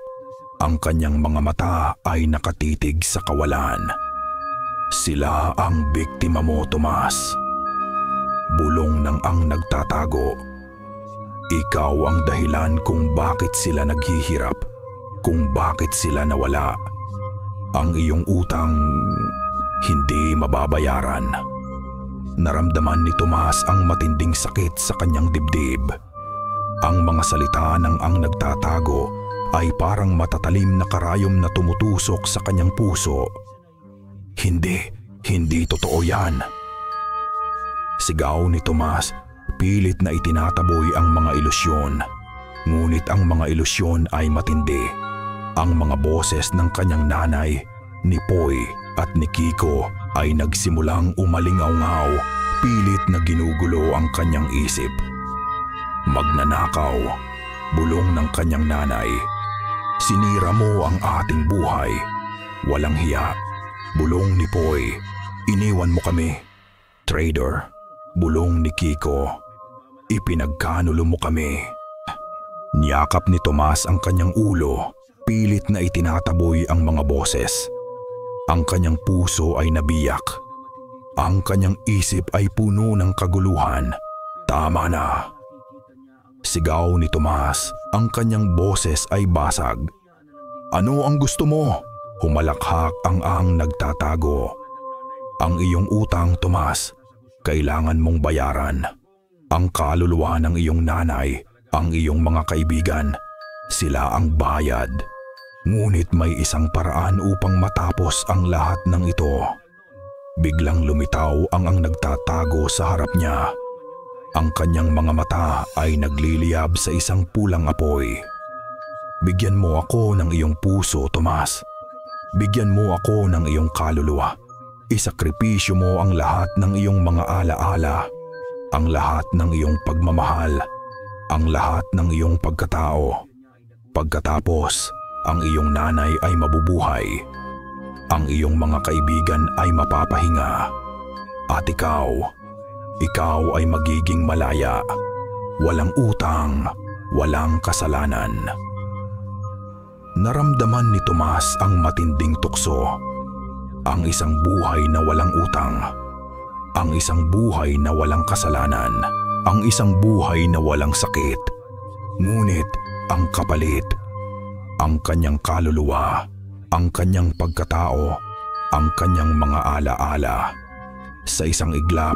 Ang kanyang mga mata ay nakatitig sa kawalan. Sila ang biktima mo, Tomas. Bulong ng ang nagtatago. Ikaw ang dahilan kung bakit sila naghihirap, kung bakit sila nawala. Ang iyong utang hindi mababayaran. Naramdaman ni Tomas ang matinding sakit sa kanyang dibdib. Ang mga salita ng ang nagtatago ay parang matatalim na karayom na tumutusok sa kanyang puso. Hindi totoo yan. Sigaw ni Tomas, pilit na itinataboy ang mga ilusyon. Ngunit ang mga ilusyon ay matindi. Ang mga boses ng kanyang nanay, ni Poy at ni Kiko ay nagsimulang umalingaw-ngaw, pilit na ginugulo ang kanyang isip. Magnanakaw, bulong ng kanyang nanay. Sinira mo ang ating buhay. Walang hiya, bulong ni Poy. Iniwan mo kami. Traitor, bulong ni Kiko. Ipinagkanulo mo kami. Niyakap ni Tomas ang kanyang ulo, pilit na itinataboy ang mga boses. Ang kanyang puso ay nabiyak. Ang kanyang isip ay puno ng kaguluhan. Tama na. Sigaw ni Tomas, ang kanyang boses ay basag. Ano ang gusto mo? Humalakhak ang nagtatago. Ang iyong utang, Tomas, kailangan mong bayaran. Ang kaluluwa ng iyong nanay, ang iyong mga kaibigan, sila ang bayad. Ngunit may isang paraan upang matapos ang lahat ng ito. Biglang lumitaw ang nagtatago sa harap niya. Ang kanyang mga mata ay nagliliyab sa isang pulang apoy. Bigyan mo ako ng iyong puso, Tomas. Bigyan mo ako ng iyong kaluluwa. Isakripisyo mo ang lahat ng iyong mga alaala, ang lahat ng iyong pagmamahal, ang lahat ng iyong pagkatao. Pagkatapos, ang iyong nanay ay mabubuhay. Ang iyong mga kaibigan ay mapapahinga. At ikaw ay magiging malaya. Walang utang, walang kasalanan. Naramdaman ni Tomas ang matinding tukso. Ang isang buhay na walang utang. Ang isang buhay na walang kasalanan. Ang isang buhay na walang sakit. Ngunit ang kapalit, ang kanyang kaluluwa, ang kanyang pagkatao, ang kanyang mga alaala. Sa isang iglap,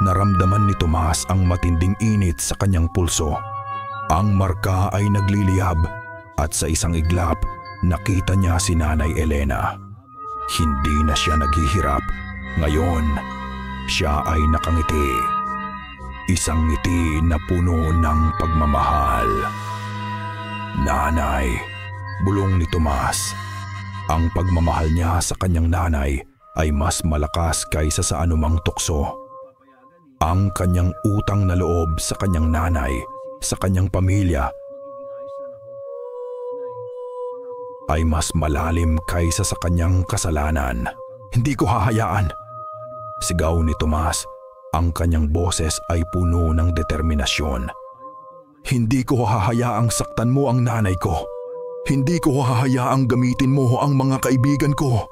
naramdaman ni Tomas ang matinding init sa kanyang pulso. Ang marka ay nagliliyab at sa isang iglap, nakita niya si Nanay Elena. Hindi na siya naghihirap. Ngayon, siya ay nakangiti. Isang ngiti na puno ng pagmamahal. Nanay, bulong ni Tomas. Ang pagmamahal niya sa kanyang nanay ay mas malakas kaysa sa anumang tukso. Ang kanyang utang na loob sa kanyang nanay, sa kanyang pamilya, ay mas malalim kaysa sa kanyang kasalanan. Hindi ko hahayaan. Sigaw ni Tomas, ang kanyang boses ay puno ng determinasyon. Hindi ko hahayaang saktan mo ang nanay ko. Hindi ko hahayaang gamitin mo ang mga kaibigan ko.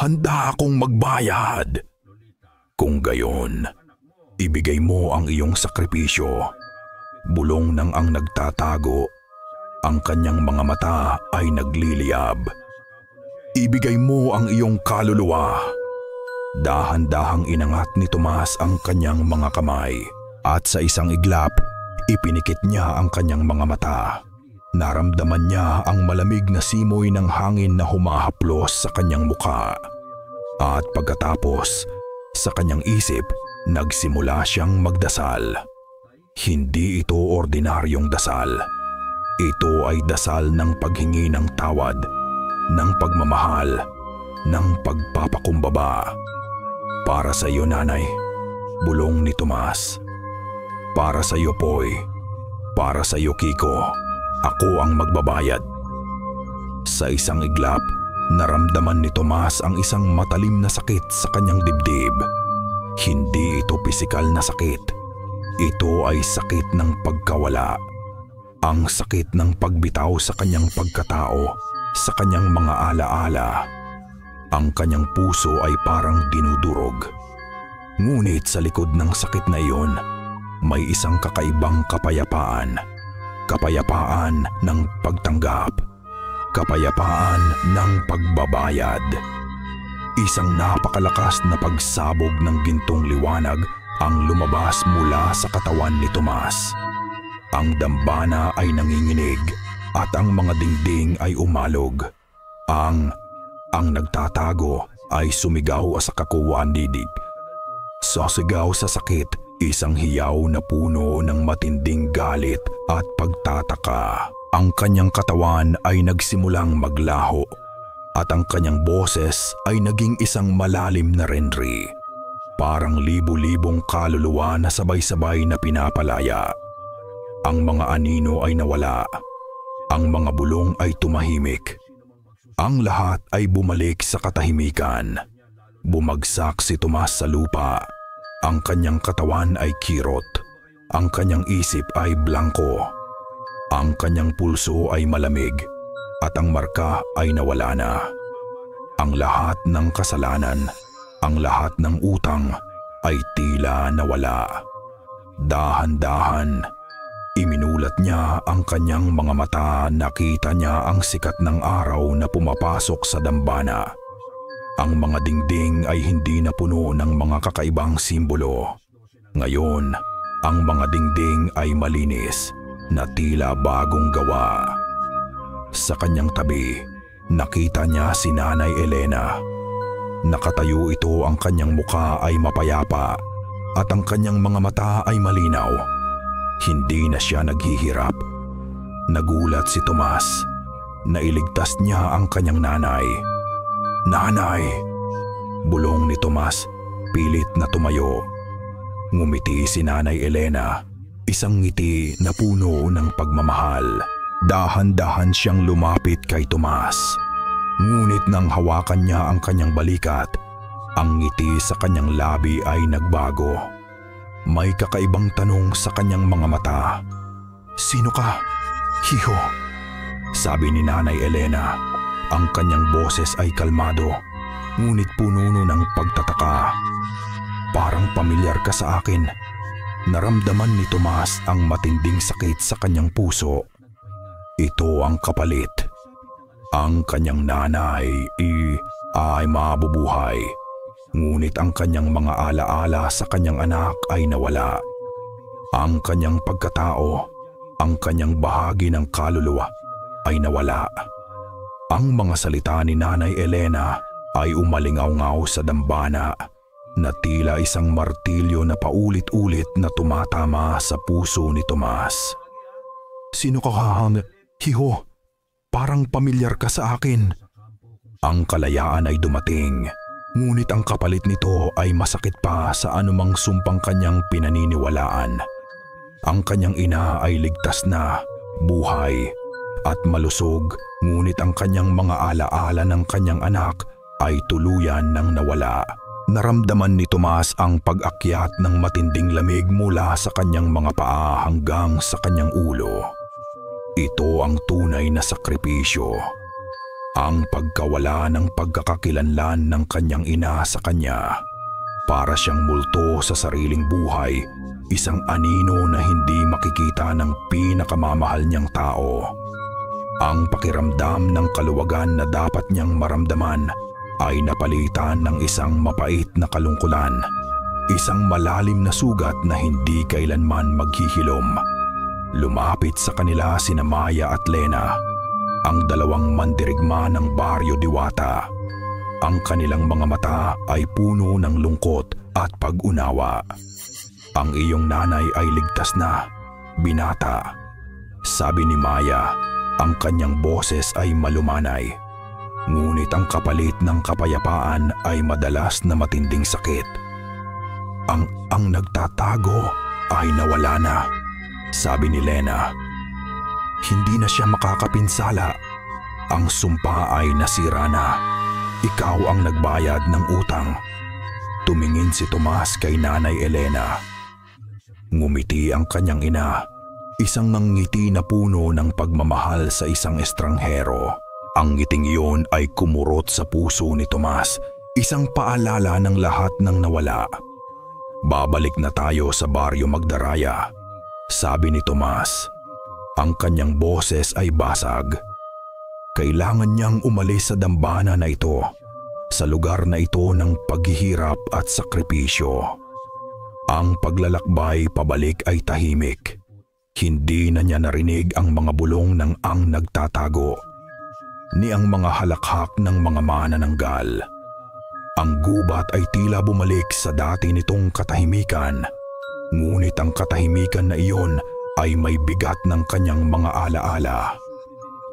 Handa akong magbayad. Kung gayon, ibigay mo ang iyong sakripisyo. Bulong ng ang nagtatago. Ang kanyang mga mata ay nagliliyab. Ibigay mo ang iyong kaluluwa. Dahan-dahang inangat ni Tomas ang kanyang mga kamay at sa isang iglap, ipinikit niya ang kanyang mga mata. Naramdaman niya ang malamig na simoy ng hangin na humahaplos sa kanyang mukha. At pagkatapos, sa kanyang isip, nagsimula siyang magdasal. Hindi ito ordinaryong dasal. Ito ay dasal ng paghingi ng tawad, ng pagmamahal, ng pagpapakumbaba. Para sa iyo, nanay, bulong ni Tomas. Para sa iyo, Poy. Para sa iyo, Kiko. Ako ang magbabayad. Sa isang iglap, naramdaman ni Tomas ang isang matalim na sakit sa kanyang dibdib. Hindi ito pisikal na sakit. Ito ay sakit ng pagkawala. Ang sakit ng pagbitaw sa kanyang pagkatao, sa kanyang mga alaala. Ang kanyang puso ay parang dinudurog. Ngunit sa likod ng sakit na iyon, may isang kakaibang kapayapaan. Kapayapaan ng pagtanggap. Kapayapaan ng pagbabayad. Isang napakalakas na pagsabog ng gintong liwanag ang lumabas mula sa katawan ni Tomas. Ang dambana ay nanginginig at ang mga dingding ay umalog. Ang nagtatago ay sumigaw sa kakuwaan didig. Sasigaw sa sakit, isang hiyaw na puno ng matinding galit at pagtataka. Ang kanyang katawan ay nagsimulang maglaho at ang kanyang boses ay naging isang malalim na renri. Parang libu-libong kaluluwa na sabay-sabay na pinapalaya. Ang mga anino ay nawala. Ang mga bulong ay tumahimik. Ang lahat ay bumalik sa katahimikan. Bumagsak si Tomas sa lupa. Ang kanyang katawan ay kirot. Ang kanyang isip ay blanko. Ang kanyang pulso ay malamig at ang marka ay nawala na. Ang lahat ng kasalanan, ang lahat ng utang ay tila nawala. Dahan-dahan, iminulat niya ang kanyang mga mata. Nakita niya ang sikat ng araw na pumapasok sa dambana. Ang mga dingding ay hindi na puno ng mga kakaibang simbolo. Ngayon, ang mga dingding ay malinis na tila bagong gawa. Sa kanyang tabi, nakita niya si Nanay Elena. Nakatayo ito, ang kanyang muka ay mapayapa at ang kanyang mga mata ay malinaw. Hindi na siya naghihirap. Nagulat si Tomas. Nailigtas niya ang kanyang nanay. "Nanay!" bulong ni Tomas, pilit na tumayo. Ngumiti si Nanay Elena, isang ngiti na puno ng pagmamahal. Dahan-dahan siyang lumapit kay Tomas. Ngunit nang hawakan niya ang kanyang balikat, ang ngiti sa kanyang labi ay nagbago. May kakaibang tanong sa kanyang mga mata. "Sino ka, hiho?" sabi ni Nanay Elena. Ang kanyang boses ay kalmado, ngunit puno ng pagtataka. "Parang pamilyar ka sa akin." Naramdaman ni Tomas ang matinding sakit sa kanyang puso. Ito ang kapalit. Ang kanyang nanay ay mabubuhay. Ngunit ang kanyang mga alaala sa kanyang anak ay nawala. Ang kanyang pagkatao, ang kanyang bahagi ng kaluluwa ay nawala. Ang mga salita ni Nanay Elena ay umalingaw-ngaw sa dambana na tila isang martilyo na paulit-ulit na tumatama sa puso ni Tomas. "Sino ka, hiho? Parang pamilyar ka sa akin." Ang kalayaan ay dumating, ngunit ang kapalit nito ay masakit pa sa anumang sumpang kanyang pinaniniwalaan. Ang kanyang ina ay ligtas na, buhay, at malusog, ngunit ang kanyang mga alaala ng kanyang anak ay tuluyan nang nawala. Naramdaman ni Tomas ang pag-akyat ng matinding lamig mula sa kanyang mga paa hanggang sa kanyang ulo. Ito ang tunay na sakripisyo. Ang pagkawala ng pagkakakilanlan ng kanyang ina sa kanya. Para siyang multo sa sariling buhay, isang anino na hindi makikita ng pinakamamahal niyang tao. Ang pakiramdam ng kaluwagan na dapat niyang maramdaman ay napalitan ng isang mapait na kalungkulan, isang malalim na sugat na hindi kailanman maghihilom. Lumapit sa kanila sina Maya at Lena, ang dalawang mandirigma ng Baryo Diwata. Ang kanilang mga mata ay puno ng lungkot at pag-unawa. "Ang iyong nanay ay ligtas na, binata," sabi ni Maya. Ang kanyang boses ay malumanay. Ngunit ang kapalit ng kapayapaan ay madalas na matinding sakit. Ang nagtatago ay nawala na, sabi ni Lena. Hindi na siya makakapinsala. Ang sumpa ay nasira na. Ikaw ang nagbayad ng utang. Tumingin si Tomas kay Nanay Elena. Ngumiti ang kanyang ina, isang ngiti na puno ng pagmamahal sa isang estranghero. Ang ngiting iyon ay kumurot sa puso ni Tomas, isang paalala ng lahat ng nawala. Babalik na tayo sa Baryo Magdaraya, sabi ni Tomas. Ang kanyang boses ay basag. Kailangan niyang umalis sa dambana na ito, sa lugar na ito ng paghihirap at sakripisyo. Ang paglalakbay pabalik ay tahimik. Hindi na niya narinig ang mga bulong ng ang nagtatago, ni ang mga halakhak ng mga manananggal. Ang gubat ay tila bumalik sa dati nitong katahimikan, ngunit ang katahimikan na iyon ay may bigat ng kanyang mga alaala.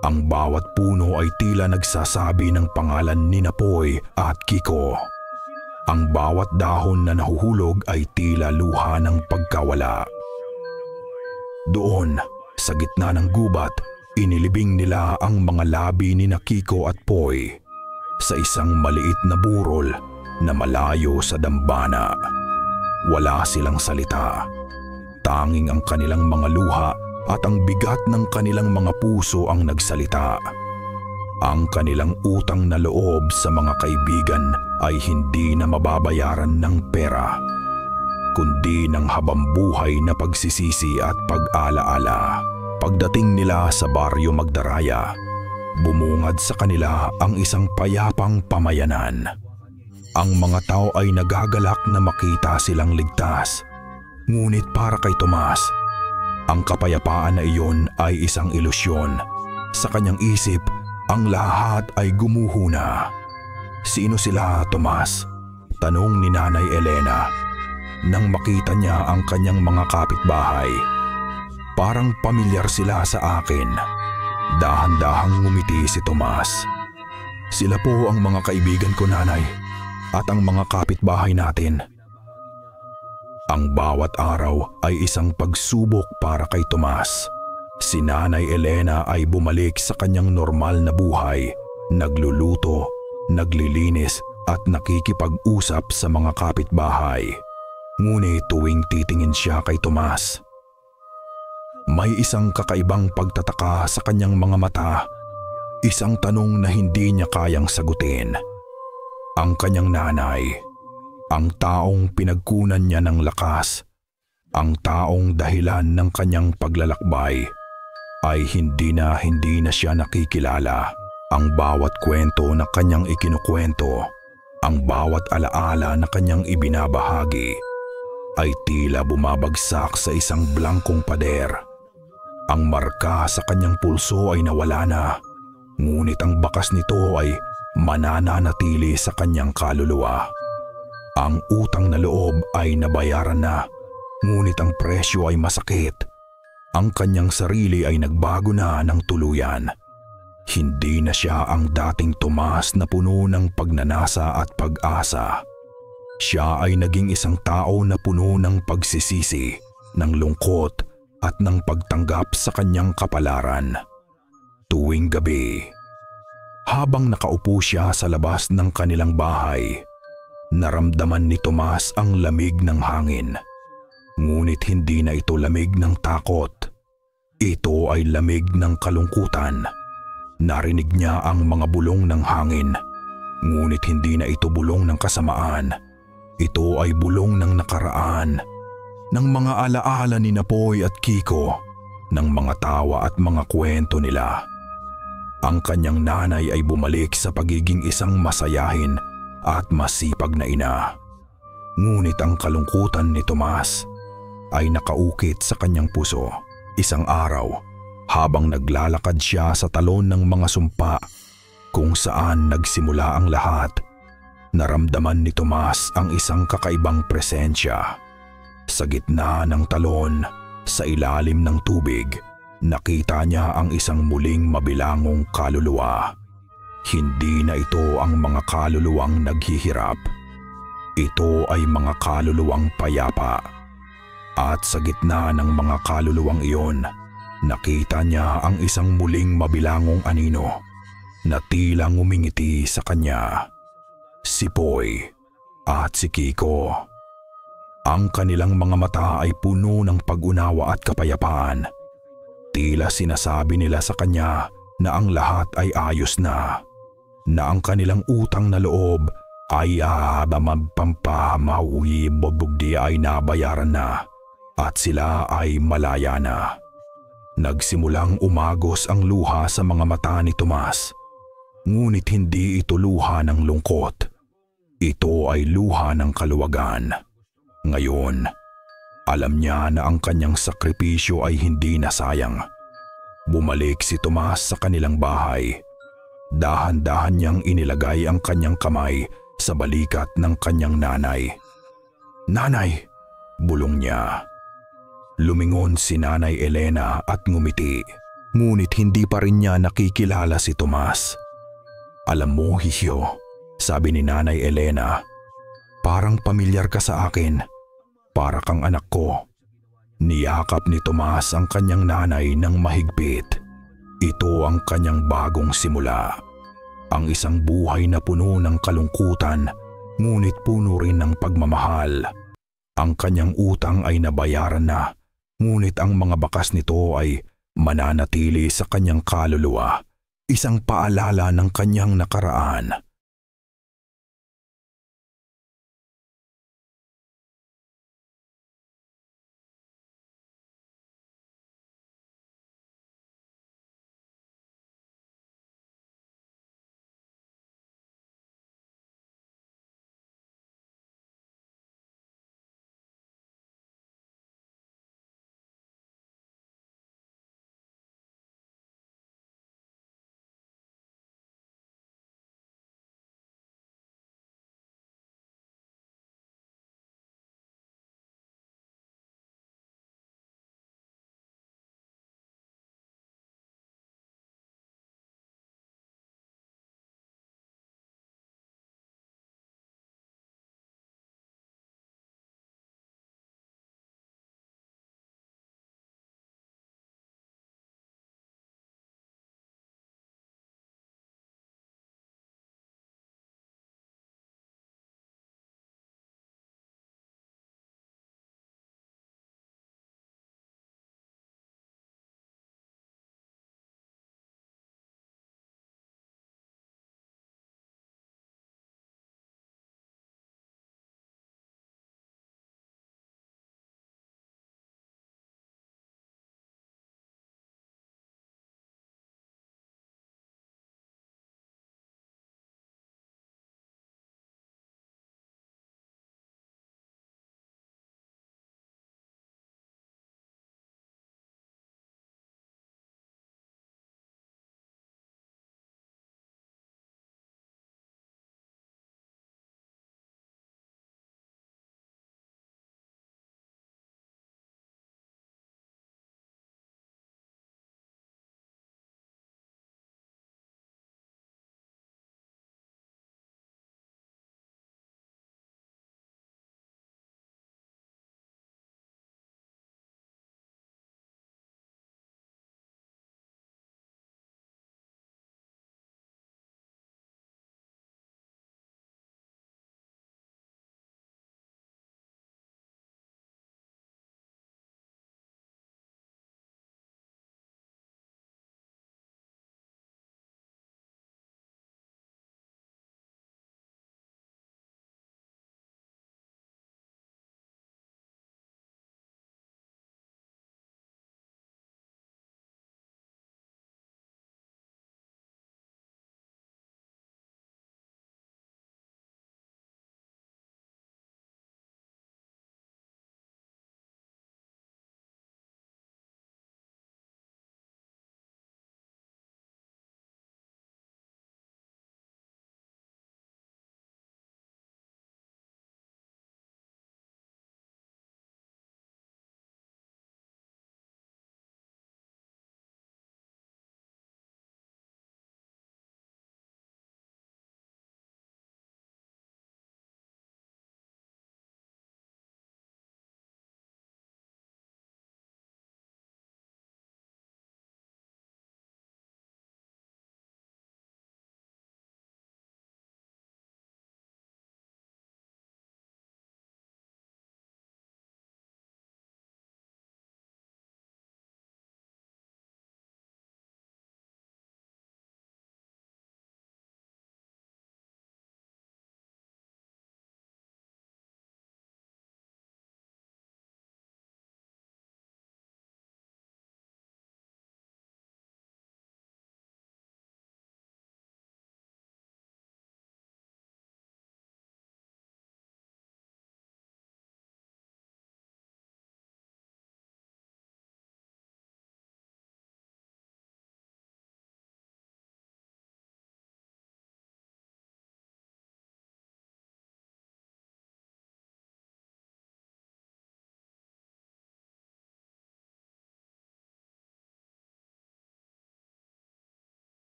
Ang bawat puno ay tila nagsasabi ng pangalan ni Napoy at Kiko. Ang bawat dahon na nahuhulog ay tila luha ng pagkawala. Doon, sa gitna ng gubat, inilibing nila ang mga labi ni Kiko at Poy sa isang maliit na burol na malayo sa dambana. Wala silang salita. Tanging ang kanilang mga luha at ang bigat ng kanilang mga puso ang nagsalita. Ang kanilang utang na loob sa mga kaibigan ay hindi na mababayaran ng pera, kundi ng habambuhay na pagsisisi at pag-alaala. Pagdating nila sa Baryo Magdaraya, bumungad sa kanila ang isang payapang pamayanan. Ang mga tao ay nagagalak na makita silang ligtas. Ngunit para kay Tomas, ang kapayapaan na iyon ay isang ilusyon. Sa kanyang isip, ang lahat ay gumuho na. Sino sila, Tomas? Tanong ni Nanay Elena nang makita niya ang kanyang mga kapitbahay. Parang pamilyar sila sa akin. Dahan-dahang ngumiti si Tomas. Sila po ang mga kaibigan ko, Nanay, at ang mga kapitbahay natin. Ang bawat araw ay isang pagsubok para kay Tomas. Si Nanay Elena ay bumalik sa kanyang normal na buhay, nagluluto, naglilinis at nakikipag-usap sa mga kapitbahay. Ngunit tuwing titingin siya kay Tomas, may isang kakaibang pagtataka sa kanyang mga mata, isang tanong na hindi niya kayang sagutin. Ang kanyang nanay, ang taong pinagkunan niya ng lakas, ang taong dahilan ng kanyang paglalakbay, ay hindi na siya nakikilala. Ang bawat kwento na kanyang ikinukwento, ang bawat alaala na kanyang ibinabahagi, ay tila bumabagsak sa isang blankong pader. Ang marka sa kanyang pulso ay nawala na, ngunit ang bakas nito ay manananatili sa kanyang kaluluwa. Ang utang na loob ay nabayaran na, ngunit ang presyo ay masakit. Ang kanyang sarili ay nagbago na ng tuluyan. Hindi na siya ang dating Tomas na puno ng pagnanasa at pag-asa. Siya ay naging isang tao na puno ng pagsisisi, ng lungkot at ng pagtanggap sa kanyang kapalaran. Tuwing gabi, habang nakaupo siya sa labas ng kanilang bahay, naramdaman ni Tomas ang lamig ng hangin. Ngunit hindi na ito lamig ng takot. Ito ay lamig ng kalungkutan. Narinig niya ang mga bulong ng hangin. Ngunit hindi na ito bulong ng kasamaan. Ito ay bulong ng nakaraan, ng mga alaala ni Napoy at Kiko, ng mga tawa at mga kwento nila. Ang kanyang nanay ay bumalik sa pagiging isang masayahin at masipag na ina. Ngunit ang kalungkutan ni Tomas ay nakaukit sa kanyang puso. Isang araw, habang naglalakad siya sa talon ng mga sumpa kung saan nagsimula ang lahat, naramdaman ni Tomas ang isang kakaibang presensya. Sa gitna ng talon, sa ilalim ng tubig, nakita niya ang isang muling mabilangong kaluluwa. Hindi na ito ang mga kaluluwang naghihirap. Ito ay mga kaluluwang payapa. At sa gitna ng mga kaluluwang iyon, nakita niya ang isang muling mabilangong anino na tila ngumingiti sa kanya. Si Poy at si Kiko. Ang kanilang mga mata ay puno ng pag-unawa at kapayapaan. Tila sinasabi nila sa kanya na ang lahat ay ayos na ang kanilang utang na loob ay magpampamauwi bubugdi ay nabayaran na at sila ay malaya na. Nagsimulang umagos ang luha sa mga mata ni Tomas. Ngunit hindi ito luha ng lungkot. Ito ay luha ng kaluwagan. Ngayon, alam niya na ang kanyang sakripisyo ay hindi nasayang. Bumalik si Tomas sa kanilang bahay. Dahan-dahan niyang inilagay ang kanyang kamay sa balikat ng kanyang nanay. "Nanay!" bulong niya. Lumingon si Nanay Elena at ngumiti. Ngunit hindi pa rin niya nakikilala si Tomas. "Alam mo, Hihyo," sabi ni Nanay Elena, "parang pamilyar ka sa akin. Para kang anak ko." Niyakap ni Tomas ang kanyang nanay ng mahigpit. Ito ang kanyang bagong simula. Ang isang buhay na puno ng kalungkutan, ngunit puno rin ng pagmamahal. Ang kanyang utang ay nabayaran na, ngunit ang mga bakas nito ay mananatili sa kanyang kaluluwa. Isang paalala ng kanyang nakaraan.